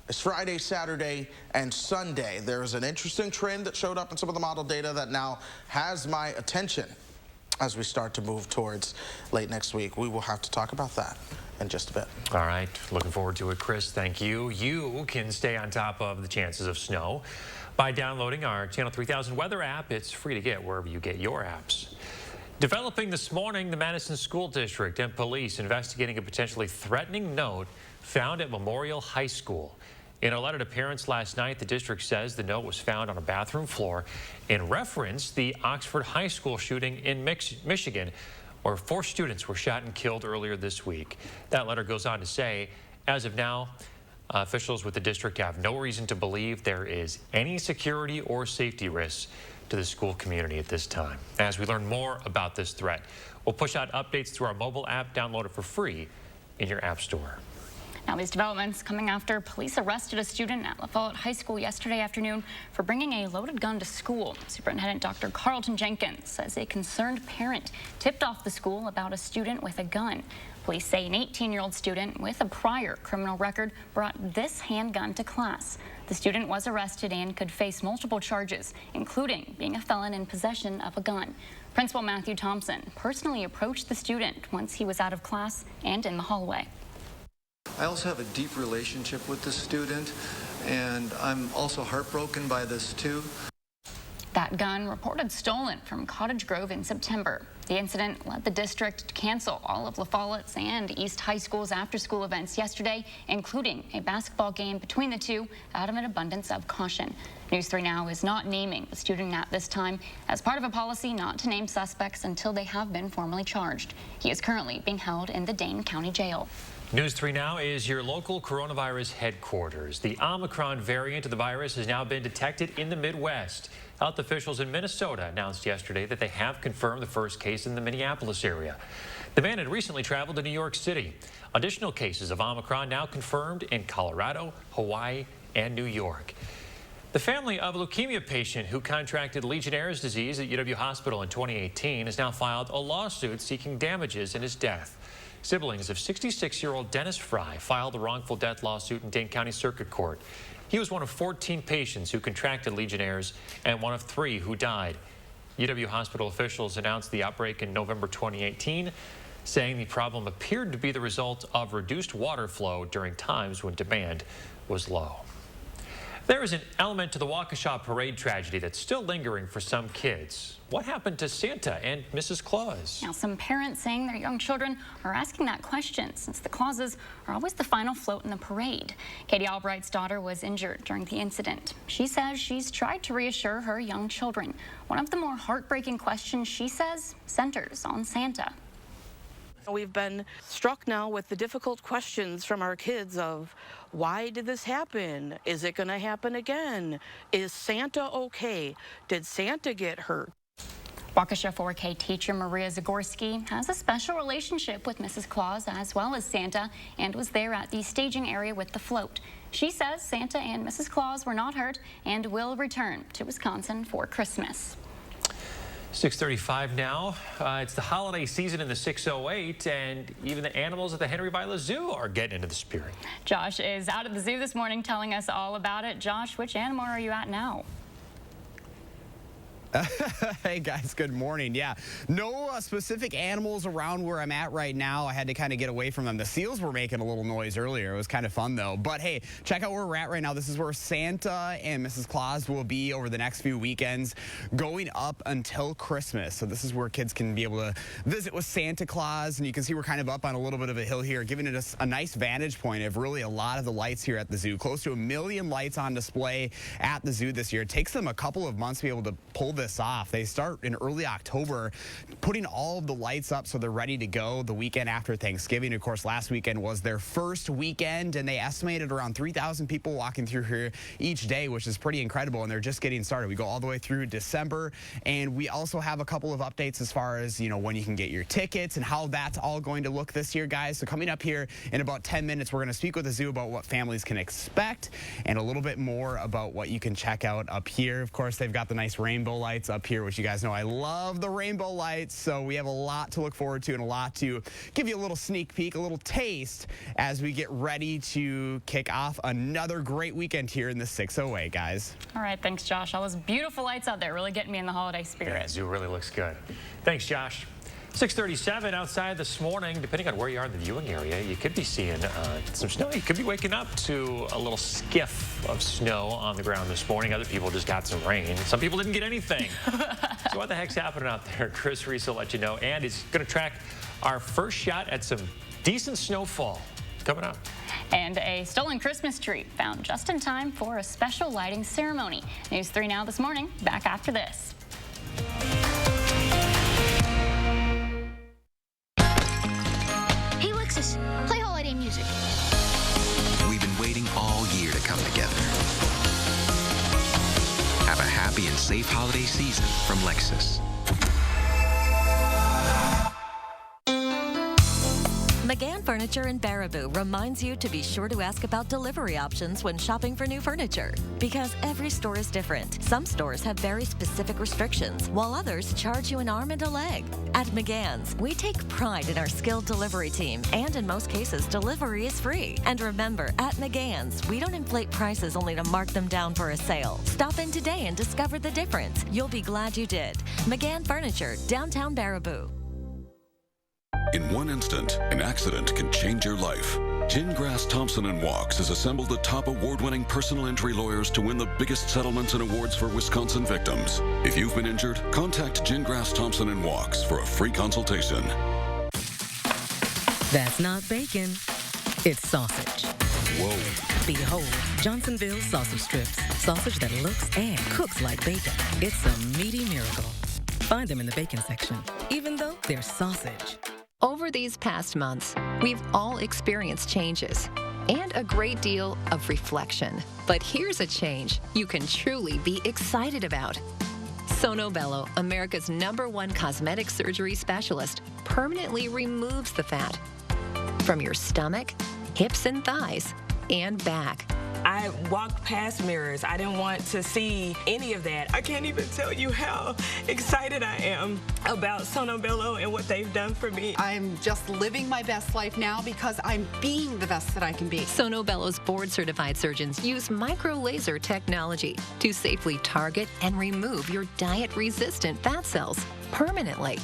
Speaker 3: is Friday, Saturday, and Sunday. There's an interesting trend that showed up in some of the model data that now has my attention. As we start to move towards late next week, we will have to talk about that in just a bit.
Speaker 4: All right, looking forward to it, Chris. Thank you. You can stay on top of the chances of snow by downloading our Channel 3000 weather app. It's free to get wherever you get your apps. Developing this morning, the Madison School District and police investigating a potentially threatening note found at Memorial High School. In a letter to parents last night, the district says the note was found on a bathroom floor and referenced the Oxford High School shooting in Michigan, where 4 students were shot and killed earlier this week. That letter goes on to say, as of now, officials with the district have no reason to believe there is any security or safety risks to the school community at this time. As we learn more about this threat, we'll push out updates through our mobile app. Download it for free in your app store.
Speaker 1: Now, these developments coming after police arrested a student at Lafallette High School yesterday afternoon for bringing a loaded gun to school. Superintendent Dr. Carlton Jenkins says a concerned parent tipped off the school about a student with a gun. Police say an 18-year-old student with a prior criminal record brought this handgun to class. The student was arrested and could face multiple charges, including being a felon in possession of a gun. Principal Matthew Thompson personally approached the student once he was out of class and in the hallway.
Speaker 11: I also have a deep relationship with this student, and I'm also heartbroken by this too.
Speaker 1: That gun reported stolen from Cottage Grove in September. The incident led the district to cancel all of Lafallette's and East High School's after-school events yesterday, including a basketball game between the two, out of an abundance of caution. News 3 Now is not naming the student at this time as part of a policy not to name suspects until they have been formally charged. He is currently being held in the Dane County Jail.
Speaker 4: News 3 Now is your local coronavirus headquarters. The Omicron variant of the virus has now been detected in the Midwest. Health officials in Minnesota announced yesterday that they have confirmed the first case in the Minneapolis area. The man had recently traveled to New York City. Additional cases of Omicron now confirmed in Colorado, Hawaii, and New York. The family of a leukemia patient who contracted Legionnaire's disease at UW Hospital in 2018 has now filed a lawsuit seeking damages in his death. Siblings of 66-year-old Dennis Fry filed a wrongful death lawsuit in Dane County Circuit Court. He was one of 14 patients who contracted Legionnaire's and one of 3 who died. UW Hospital officials announced the outbreak in November 2018, saying the problem appeared to be the result of reduced water flow during times when demand was low. There is an element to the Waukesha parade tragedy that's still lingering for some kids. What happened to Santa and Mrs. Claus?
Speaker 1: Now, some parents saying their young children are asking that question since the Clauses are always the final float in the parade. Katie Albright's daughter was injured during the incident. She says she's tried to reassure her young children. One of the more heartbreaking questions, she says, centers on Santa.
Speaker 2: We've been struck now with the difficult questions from our kids of, why did this happen? Is it going to happen again? Is Santa okay? Did Santa get hurt?
Speaker 1: Waukesha 4K teacher Maria Zagorski has a special relationship with Mrs. Claus as well as Santa and was there at the staging area with the float. She says Santa and Mrs. Claus were not hurt and will return to Wisconsin for Christmas.
Speaker 4: 6:35 now. It's the holiday season in the 608, and even the animals at the Vilas Zoo are getting into the spirit.
Speaker 1: Josh is out at the zoo this morning telling us all about it. Josh, which animal are you at now?
Speaker 7: Hey guys, good morning. Yeah, no specific animals around where I'm at right now. I had to kind of get away from them. The seals were making a little noise earlier. It was kind of fun though. But hey, check out where we're at right now. This is where Santa and Mrs. Claus will be over the next few weekends going up until Christmas. So this is where kids can be able to visit with Santa Claus. And you can see we're kind of up on a little bit of a hill here, giving it a nice vantage point of really a lot of the lights here at the zoo. Close to 1 million lights on display at the zoo this year. It takes them a couple of months to be able to pull this off. They start in early October, putting all of the lights up so they're ready to go the weekend after Thanksgiving. Of course, last weekend was their first weekend, and they estimated around 3,000 people walking through here each day, which is pretty incredible, and they're just getting started. We go all the way through December, and we also have a couple of updates as far as, when you can get your tickets and how that's all going to look this year, guys. So coming up here in about 10 minutes, we're going to speak with the zoo about what families can expect and a little bit more about what you can check out up here. Of course, they've got the nice rainbow lights up here, which you guys know I love the rainbow lights, so we have a lot to look forward to and a lot to give you a little sneak peek, a little taste as we get ready to kick off another great weekend here in the 608, guys.
Speaker 1: All right, thanks, Josh. All those beautiful lights out there really getting me in the holiday spirit.
Speaker 4: Yeah, zoo really looks good. Thanks, Josh. 6:37 outside this morning. Depending on where you are in the viewing area, you could be seeing some snow. You could be waking up to a little skiff of snow on the ground this morning. Other people just got some rain. Some people didn't get anything. So what the heck's happening out there? Chris Reese will let you know. And he's going to track our first shot at some decent snowfall coming up.
Speaker 1: And a stolen Christmas tree found just in time for a special lighting ceremony. News 3 Now this morning. Back after this.
Speaker 15: Play holiday music.
Speaker 16: We've been waiting all year to come together. Have a happy and safe holiday season from Lexus.
Speaker 10: McGann Furniture in Baraboo reminds you to be sure to ask about delivery options when shopping for new furniture. Because every store is different. Some stores have very specific restrictions, while others charge you an arm and a leg. At McGann's, we take pride in our skilled delivery team, and in most cases, delivery is free. And remember, at McGann's, we don't inflate prices only to mark them down for a sale. Stop in today and discover the difference. You'll be glad you did. McGann Furniture, downtown Baraboo.
Speaker 5: In one instant, an accident can change your life. Gingrass Thompson & Walks has assembled the top award-winning personal injury lawyers to win the biggest settlements and awards for Wisconsin victims. If you've been injured, contact Gingrass Thompson & Walks for a free consultation.
Speaker 17: That's not bacon. It's sausage.
Speaker 5: Whoa.
Speaker 17: Behold, Johnsonville sausage strips. Sausage that looks and cooks like bacon. It's a meaty miracle. Find them in the bacon section, even though they're sausage.
Speaker 18: Over these past months, we've all experienced changes and a great deal of reflection. But here's a change you can truly be excited about. Sono Bello, America's #1 cosmetic surgery specialist, permanently removes the fat from your stomach, hips and thighs, and back.
Speaker 19: I walked past mirrors. I didn't want to see any of that. I can't even tell you how excited I am about Sono Bello and what they've done for me.
Speaker 21: I'm just living my best life now because I'm being the best that I can be.
Speaker 18: Sono Bello's board-certified surgeons use micro-laser technology to safely target and remove your diet-resistant fat cells permanently.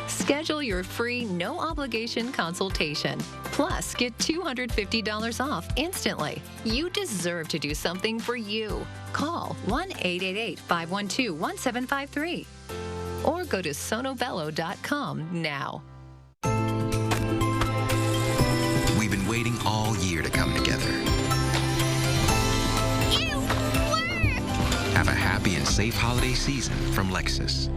Speaker 18: Schedule your free, no-obligation consultation. Plus, get $250 off instantly. You deserve to do something for you. Call 1-888-512-1753 or go to sonobello.com now.
Speaker 16: We've been waiting all year to come together. Have a happy and safe holiday season from Lexus.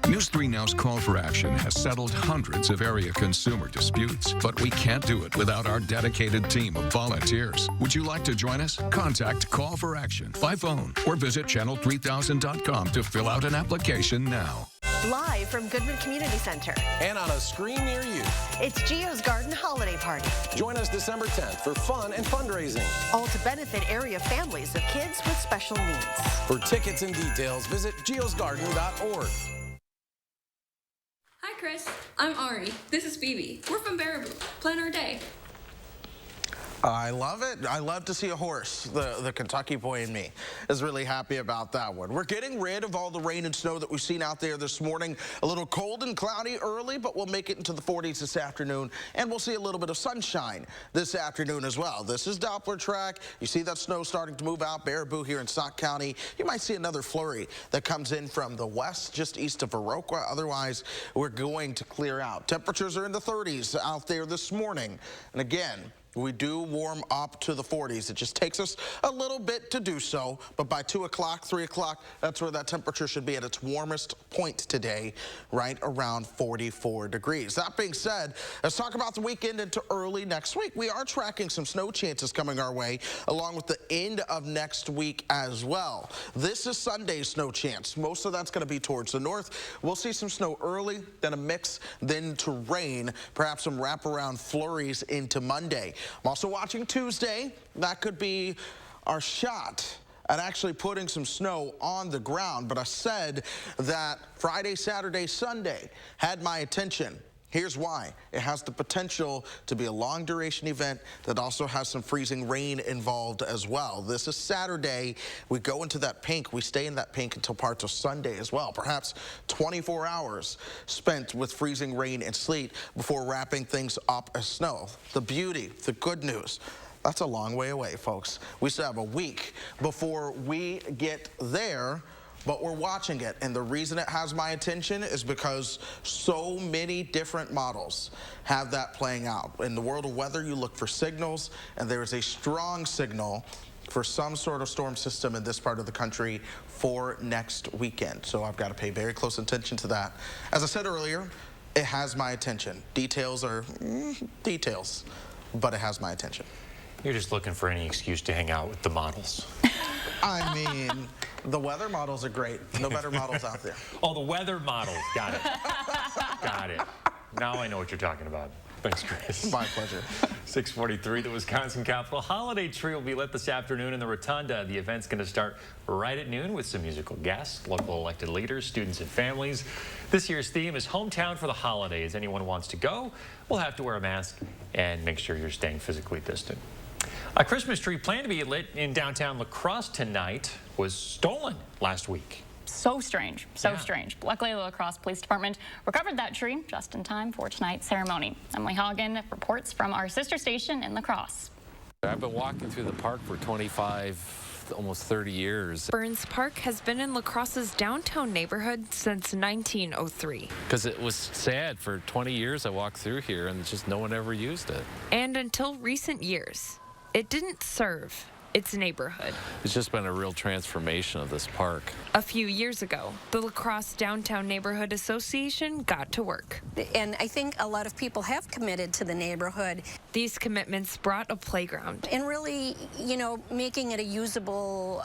Speaker 5: News 3 Now's Call for Action has settled hundreds of area consumer disputes, but we can't do it without our dedicated team of volunteers. Would you like to join us? Contact Call for Action by phone or visit channel3000.com to fill out an application now.
Speaker 22: Live from Goodman Community Center.
Speaker 23: And on a screen near you.
Speaker 22: It's Gio's Garden Holiday Party.
Speaker 23: Join us December 10th for fun and fundraising.
Speaker 22: All to benefit area families of kids with special needs.
Speaker 23: For tickets and details, visit giosgarden.org.
Speaker 24: Hi Chris, I'm Ari. This is Phoebe. We're from Baraboo. Plan our day.
Speaker 3: I love it. I love to see a horse. The Kentucky boy in me is really happy about that one. We're getting rid of all the rain and snow that we've seen out there this morning. A little cold and cloudy early, but we'll make it into the 40s this afternoon, and we'll see a little bit of sunshine this afternoon as well. This is Doppler track. You see that snow starting to move out. Baraboo here in Sauk County. You might see another flurry that comes in from the west, just east of Viroqua. Otherwise, we're going to clear out. Temperatures are in the 30s out there this morning. And again, we do warm up to the 40s. It just takes us a little bit to do so, but by 2 o'clock, 3 o'clock, that's where that temperature should be at its warmest point today, right around 44 degrees. That being said, let's talk about the weekend into early next week. We are tracking some snow chances coming our way, along with the end of next week as well. This is Sunday's snow chance. Most of that's going to be towards the north. We'll see some snow early, then a mix, then to rain, perhaps some wraparound flurries into Monday. I'm also watching Tuesday. That could be our shot at actually putting some snow on the ground. But I said that Friday, Saturday, Sunday had my attention. Here's why. It has the potential to be a long duration event that also has some freezing rain involved as well. This is Saturday. We go into that pink. We stay in that pink until parts of Sunday as well. Perhaps 24 hours spent with freezing rain and sleet before wrapping things up as snow. The beauty, the good news, that's a long way away, folks. We still have a week before we get there. But we're watching it, and the reason it has my attention is because so many different models have that playing out. In the world of weather, you look for signals, and there is a strong signal for some sort of storm system in this part of the country for next weekend. So I've got to pay very close attention to that. As I said earlier, it has my attention. Details are details, but it has my attention.
Speaker 4: You're just looking for any excuse to hang out with the models.
Speaker 3: I mean, the weather models are great. No better models out there.
Speaker 4: Oh, the weather models. Got it. Got it. Now I know what you're talking about. Thanks, Chris.
Speaker 3: My pleasure.
Speaker 4: 6:43, the Wisconsin Capitol holiday tree will be lit this afternoon in the Rotunda. The event's going to start right at noon with some musical guests, local elected leaders, students, and families. This year's theme is Hometown for the Holidays. Anyone wants to go will have to wear a mask and make sure you're staying physically distant. A Christmas tree planned to be lit in downtown La Crosse tonight was stolen last week.
Speaker 1: So strange, so strange. Luckily, the La Crosse Police Department recovered that tree just in time for tonight's ceremony. Emily Hagen reports from our sister station in La Crosse.
Speaker 6: I've been walking through the park for 25, almost 30 years.
Speaker 8: Burns Park has been in La Crosse's downtown neighborhood since 1903.
Speaker 6: Because it was sad. For 20 years I walked through here and just no one ever used it.
Speaker 8: And until recent years, it didn't serve its neighborhood.
Speaker 6: It's just been a real transformation of this park.
Speaker 8: A few years ago, the La Crosse Downtown Neighborhood Association got to work.
Speaker 22: And I think a lot of people have committed to the neighborhood.
Speaker 8: These commitments brought a playground.
Speaker 22: And really, you know, making it a usable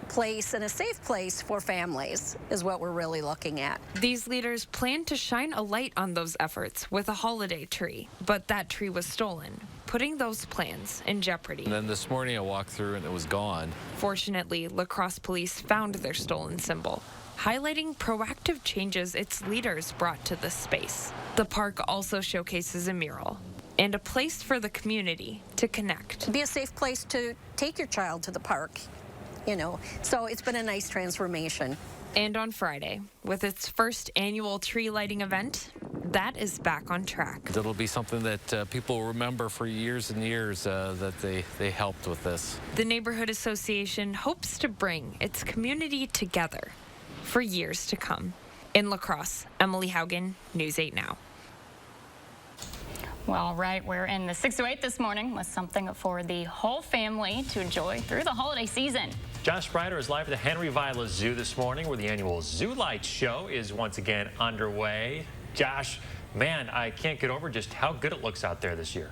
Speaker 22: place and a safe place for families is what we're really looking at.
Speaker 8: These leaders plan to shine a light on those efforts with a holiday tree, but that tree was stolen, putting those plans in jeopardy.
Speaker 6: And then this morning I walked through and it was gone.
Speaker 8: Fortunately, La Crosse police found their stolen symbol, highlighting proactive changes its leaders brought to this space. The park also showcases a mural and a place for the community to connect.
Speaker 22: Be a safe place to take your child to the park, you know. So it's been a nice transformation.
Speaker 8: And on Friday, with its first annual tree lighting event, that is back on track.
Speaker 6: It'll be something that people will remember for years and years that they helped with this.
Speaker 8: The Neighborhood Association hopes to bring its community together for years to come. In La Crosse, Emily Haugen, News 8 Now.
Speaker 1: Well, right, we're in the 608 this morning with something for the whole family to enjoy through the holiday season.
Speaker 4: Josh Breiter is live at the Henry Vilas Zoo this morning, where the annual Zoo Lights show is once again underway. Josh, man, I can't get over just how good it looks out there this year.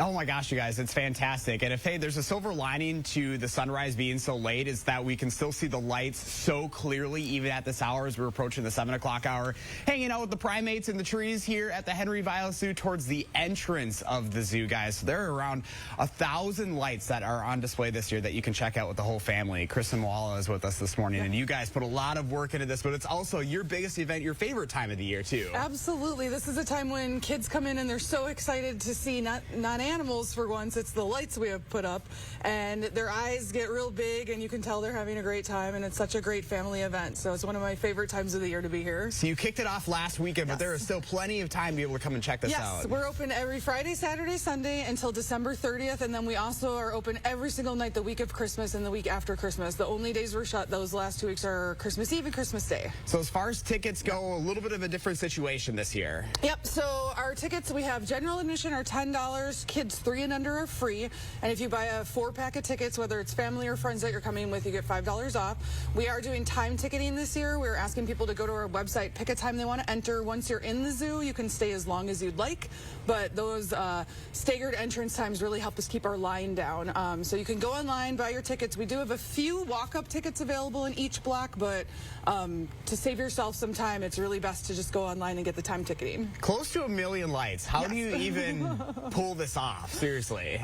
Speaker 7: Oh my gosh, you guys, it's fantastic. And if, hey, there's a silver lining to the sunrise being so late, is that we can still see the lights so clearly, even at this hour as we're approaching the 7 o'clock hour. Hanging out with the primates in the trees here at the Henry Vilas Zoo towards the entrance of the zoo, guys. So there are around 1,000 lights that are on display this year that you can check out with the whole family. Chris and Wanda is with us this morning, and you guys put a lot of work into this, but it's also your biggest event, your favorite time of the year, too.
Speaker 9: Absolutely. This is a time when kids come in and they're so excited to see not animals for once, it's the lights we have put up, and their eyes get real big and you can tell they're having a great time, and it's such a great family event. So it's one of my favorite times of the year to be here.
Speaker 7: So you kicked it off last weekend, but there is still plenty of time to be able to come and check this out.
Speaker 9: Yes, we're open every Friday, Saturday, Sunday until December 30th, and then we also are open every single night the week of Christmas and the week after Christmas. The only days we're shut those last 2 weeks are Christmas Eve and Christmas Day.
Speaker 7: So as far as tickets go, a little bit of a different situation this year.
Speaker 9: Yep, so our tickets, we have general admission are $10, kids 3 and under are free, and if you buy a 4-pack of tickets, whether it's family or friends that you're coming with, you get $5 off. We are doing time ticketing this year. We're asking people to go to our website, pick a time they want to enter. Once you're in the zoo, you can stay as long as you'd like, but those staggered entrance times really help us keep our line down. So you can go online, buy your tickets. We do have a few walk-up tickets available in each block, but to save yourself some time, it's really best to just go online and get the time ticketing.
Speaker 7: Close to 1 million lights. How do you even pull this off? Seriously.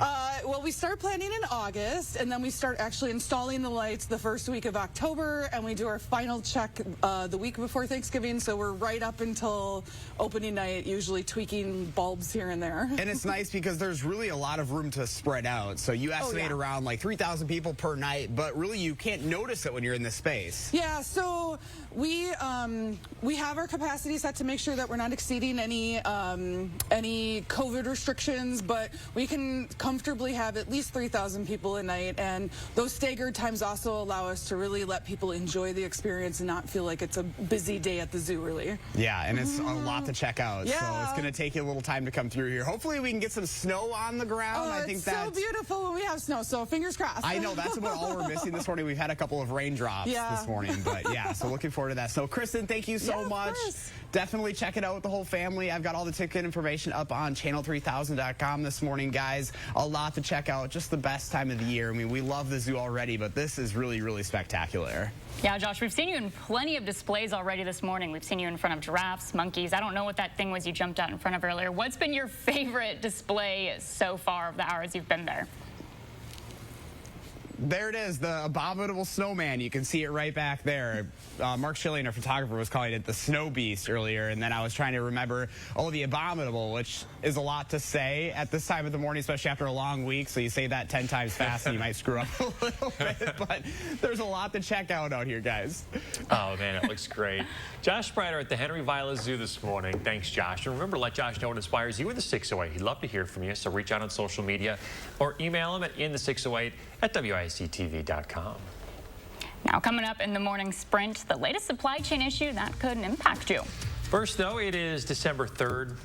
Speaker 9: Well, we start planning in August, and then we start actually installing the lights the first week of October, and we do our final check the week before Thanksgiving, so we're right up until opening night, usually tweaking bulbs here and there.
Speaker 7: And it's nice because there's really a lot of room to spread out. So you estimate around like 3,000 people per night, but really you can't notice it when you're in this space.
Speaker 9: Yeah, so we have our capacity set to make sure that we're not exceeding any COVID restrictions, but we can comfortably have at least 3,000 people a night, and those staggered times also allow us to really let people enjoy the experience and not feel like it's a busy day at the zoo, really.
Speaker 7: Yeah, and it's a lot to check out,
Speaker 9: yeah.
Speaker 7: So it's going to take you a little time to come through here. Hopefully we can get some snow on the ground.
Speaker 9: I think that's so beautiful when we have snow, so fingers crossed.
Speaker 7: I know, that's about all we're missing this morning. We've had a couple of raindrops this morning, but yeah, so looking forward to that. So Kristen, thank you so much. Definitely check it out with the whole family. I've got all the ticket information up on channel3000.com this morning, guys. A lot to check out. Just the best time of the year. I mean, we love the zoo already, but this is really, really spectacular.
Speaker 1: Yeah, Josh, we've seen you in plenty of displays already this morning. We've seen you in front of giraffes, monkeys. I don't know what that thing was you jumped out in front of earlier. What's been your favorite display so far of the hours you've been there?
Speaker 7: There it is, the abominable snowman. You can see it right back there. Mark Schilling, our photographer, was calling it the snow beast earlier, and then I was trying to remember, the abominable, which is a lot to say at this time of the morning, especially after a long week, so you say that 10 times fast and you might screw up a little bit, but there's a lot to check out here, guys.
Speaker 4: Oh, man, it looks great. Josh Breiter at the Henry Vilas Zoo this morning. Thanks, Josh. And remember, let Josh know what inspires you in the 608. He'd love to hear from you, so reach out on social media or email him at inthe608@WISC-TV.com.
Speaker 1: Now, coming up in the morning sprint, the latest supply chain issue that could impact you.
Speaker 4: First, though, it is December 3rd.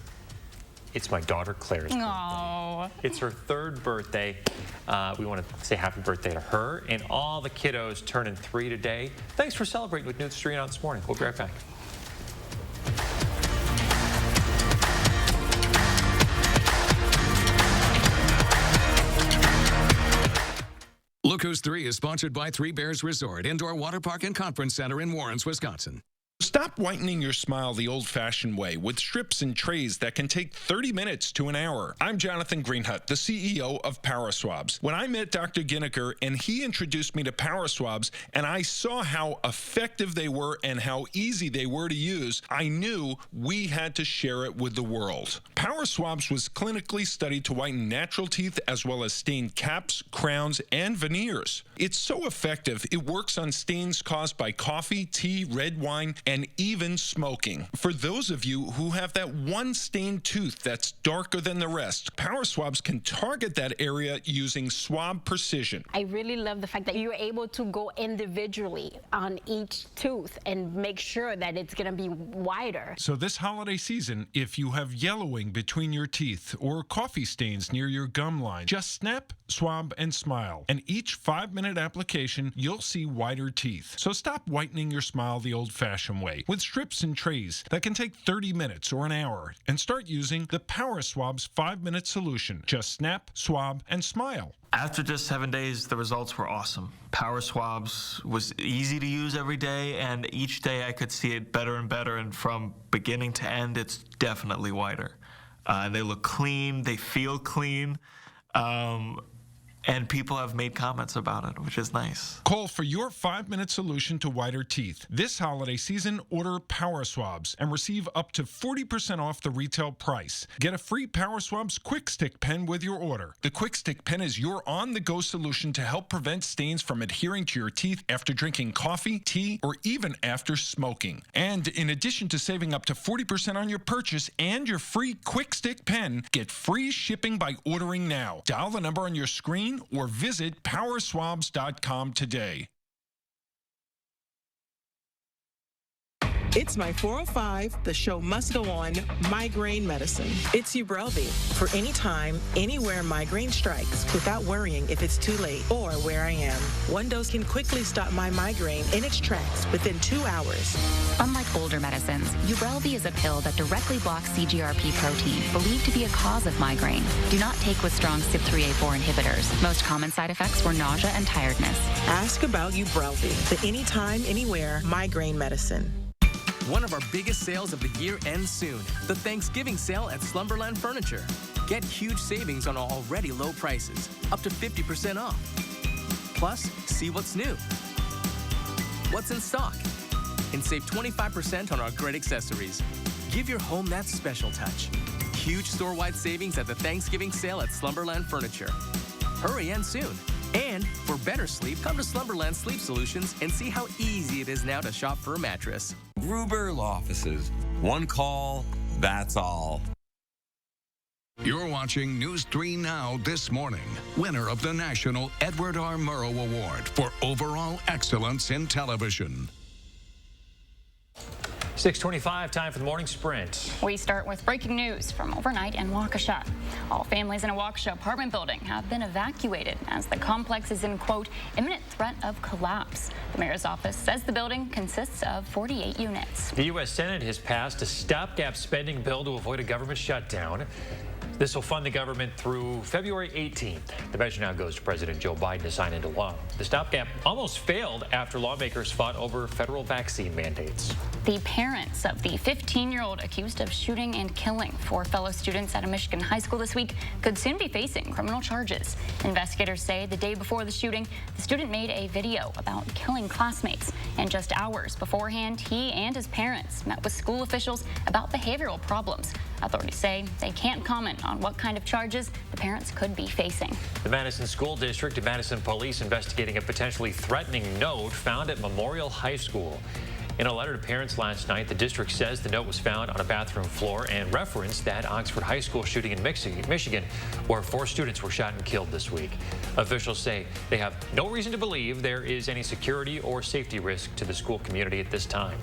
Speaker 4: It's my daughter Claire's birthday. It's her 3rd birthday. We want to say happy birthday to her and all the kiddos turning 3 today. Thanks for celebrating with News 3 on this morning. We'll be right back.
Speaker 5: Look Who's 3 is sponsored by Three Bears Resort, Indoor Water Park and Conference Center in Warrens, Wisconsin.
Speaker 12: Stop whitening your smile the old-fashioned way with strips and trays that can take 30 minutes to an hour. I'm Jonathan Greenhut, the CEO of Power Swabs. When I met Dr. Ginniker and he introduced me to Power Swabs and I saw how effective they were and how easy they were to use, I knew we had to share it with the world. Power Swabs was clinically studied to whiten natural teeth as well as stain caps, crowns, and veneers. It's so effective, it works on stains caused by coffee, tea, red wine, and even smoking. For those of you who have that one stained tooth that's darker than the rest, Power Swabs can target that area using swab precision.
Speaker 13: I really love the fact that you're able to go individually on each tooth and make sure that it's going to be wider.
Speaker 12: So this holiday season, if you have yellowing between your teeth or coffee stains near your gum line, just snap, swab, and smile. And each 5-minute application, you'll see whiter teeth. So stop whitening your smile the old-fashioned way with strips and trays that can take 30 minutes or an hour, and start using the Power Swabs 5-minute solution. Just snap, swab, and smile.
Speaker 14: After just 7 days, the results were awesome. Power Swabs was easy to use every day, and each day I could see it better and better, and from beginning to end, it's definitely whiter. They look clean, they feel clean. And people have made comments about it, which is nice.
Speaker 12: Call for your 5-minute solution to whiter teeth. This holiday season, order Power Swabs and receive up to 40% off the retail price. Get a free Power Swabs Quick Stick pen with your order. The Quick Stick pen is your on-the-go solution to help prevent stains from adhering to your teeth after drinking coffee, tea, or even after smoking. And in addition to saving up to 40% on your purchase and your free Quick Stick pen, get free shipping by ordering now. Dial the number on your screen or visit powerswabs.com today.
Speaker 20: It's my 405. The show must go on. Migraine Medicine. It's Ubrelvy for any time, anywhere migraine strikes without worrying if it's too late or where I am. One dose can quickly stop my migraine in its tracks within 2 hours.
Speaker 25: Unlike older medicines, Ubrelvy is a pill that directly blocks CGRP protein, believed to be a cause of migraine. Do not take with strong CYP3A4 inhibitors. Most common side effects were nausea and tiredness.
Speaker 20: Ask about Ubrelvy. The anytime, anywhere migraine medicine.
Speaker 26: One of our biggest sales of the year ends soon. The Thanksgiving sale at Slumberland Furniture. Get huge savings on already low prices, up to 50% off. Plus, see what's new, what's in stock, and save 25% on our great accessories. Give your home that special touch. Huge store-wide savings at the Thanksgiving sale at Slumberland Furniture. Hurry and soon. And for better sleep, come to Slumberland Sleep Solutions and see how easy it is now to shop for a mattress.
Speaker 27: Gruber Law Offices. One call, that's all.
Speaker 5: You're watching News 3 Now this morning. Winner of the National Edward R. Murrow Award for Overall Excellence in Television.
Speaker 4: 6:25, time for the morning sprint.
Speaker 1: We start with breaking news from overnight in Waukesha. All families in a Waukesha apartment building have been evacuated as the complex is in, quote, imminent threat of collapse. The mayor's office says the building consists of 48 units.
Speaker 4: The U.S. Senate has passed a stopgap spending bill to avoid a government shutdown. This will fund the government through February 18th. The measure now goes to President Joe Biden to sign into law. The stopgap almost failed after lawmakers fought over federal vaccine mandates.
Speaker 1: The parents of the 15-year-old accused of shooting and killing 4 fellow students at a Michigan high school this week could soon be facing criminal charges. Investigators say the day before the shooting, the student made a video about killing classmates. And just hours beforehand, he and his parents met with school officials about behavioral problems. Authorities say they can't comment on what kind of charges the parents could be facing.
Speaker 4: The Madison School District and Madison Police investigating a potentially threatening note found at Memorial High School. In a letter to parents last night, the district says the note was found on a bathroom floor and referenced that Oxford High School shooting in Michigan, where 4 students were shot and killed this week. Officials say they have no reason to believe there is any security or safety risk to the school community at this time.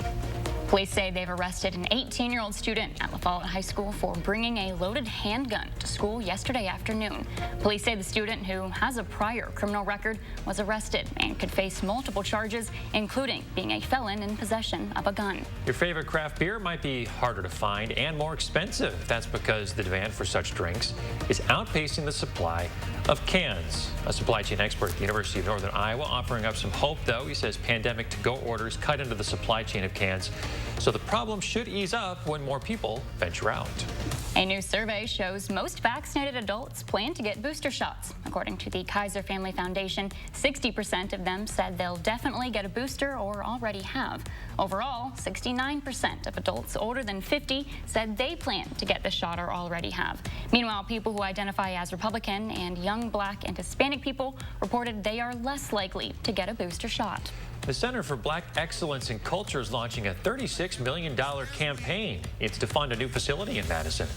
Speaker 1: Police say they've arrested an 18-year-old student at Lafallette High School for bringing a loaded handgun to school yesterday afternoon. Police say the student, who has a prior criminal record, was arrested and could face multiple charges, including being a felon in possession of a gun.
Speaker 4: Your favorite craft beer might be harder to find and more expensive. That's because the demand for such drinks is outpacing the supply of cans. A supply chain expert at the University of Northern Iowa offering up some hope, though. He says pandemic to-go orders cut into the supply chain of cans, so the problem should ease up when more people venture out.
Speaker 1: A new survey shows most vaccinated adults plan to get booster shots. According to the Kaiser Family Foundation, 60% of them said they'll definitely get a booster or already have. Overall, 69% of adults older than 50 said they plan to get the shot or already have. Meanwhile, people who identify as Republican and young Black and Hispanic people reported they are less likely to get a booster shot.
Speaker 4: The Center for Black Excellence in Culture is launching a $36 million campaign. It's to fund a new facility in Madison.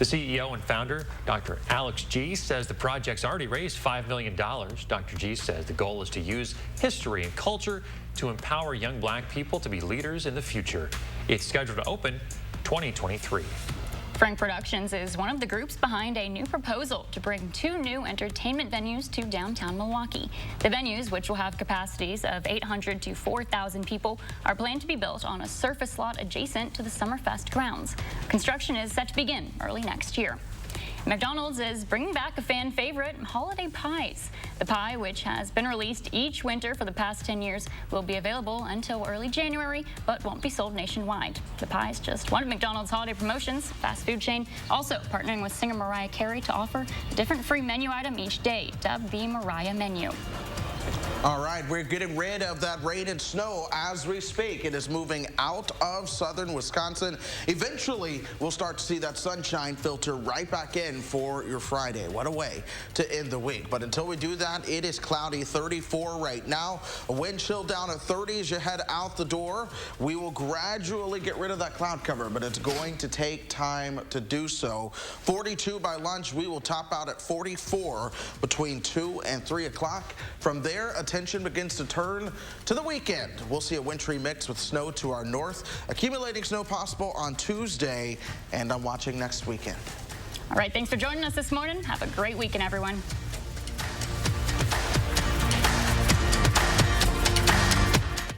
Speaker 4: The CEO and founder, Dr. Alex G., says the project's already raised $5 million. Dr. G. says the goal is to use history and culture to empower young Black people to be leaders in the future. It's scheduled to open 2023.
Speaker 1: Frank Productions is one of the groups behind a new proposal to bring 2 new entertainment venues to downtown Milwaukee. The venues, which will have capacities of 800 to 4,000 people, are planned to be built on a surface lot adjacent to the Summerfest grounds. Construction is set to begin early next year. McDonald's is bringing back a fan favorite, holiday pies. The pie, which has been released each winter for the past 10 years, will be available until early January, but won't be sold nationwide. The pie is just one of McDonald's holiday promotions. Fast food chain also partnering with singer Mariah Carey to offer a different free menu item each day, dubbed the Mariah Menu.
Speaker 3: All right, we're getting rid of that rain and snow as we speak. It is moving out of southern Wisconsin. Eventually, we'll start to see that sunshine filter right back in for your Friday. What a way to end the week. But until we do that, it is cloudy, 34 right now. A wind chill down at 30 as you head out the door. We will gradually get rid of that cloud cover, but it's going to take time to do so. 42 by lunch. We will top out at 44 between 2 and 3 o'clock. From there, attention begins to turn to the weekend. We'll see a wintry mix with snow to our north, accumulating snow possible on Tuesday, and I'm watching next weekend.
Speaker 1: All right, thanks for joining us this morning. Have a great weekend, everyone.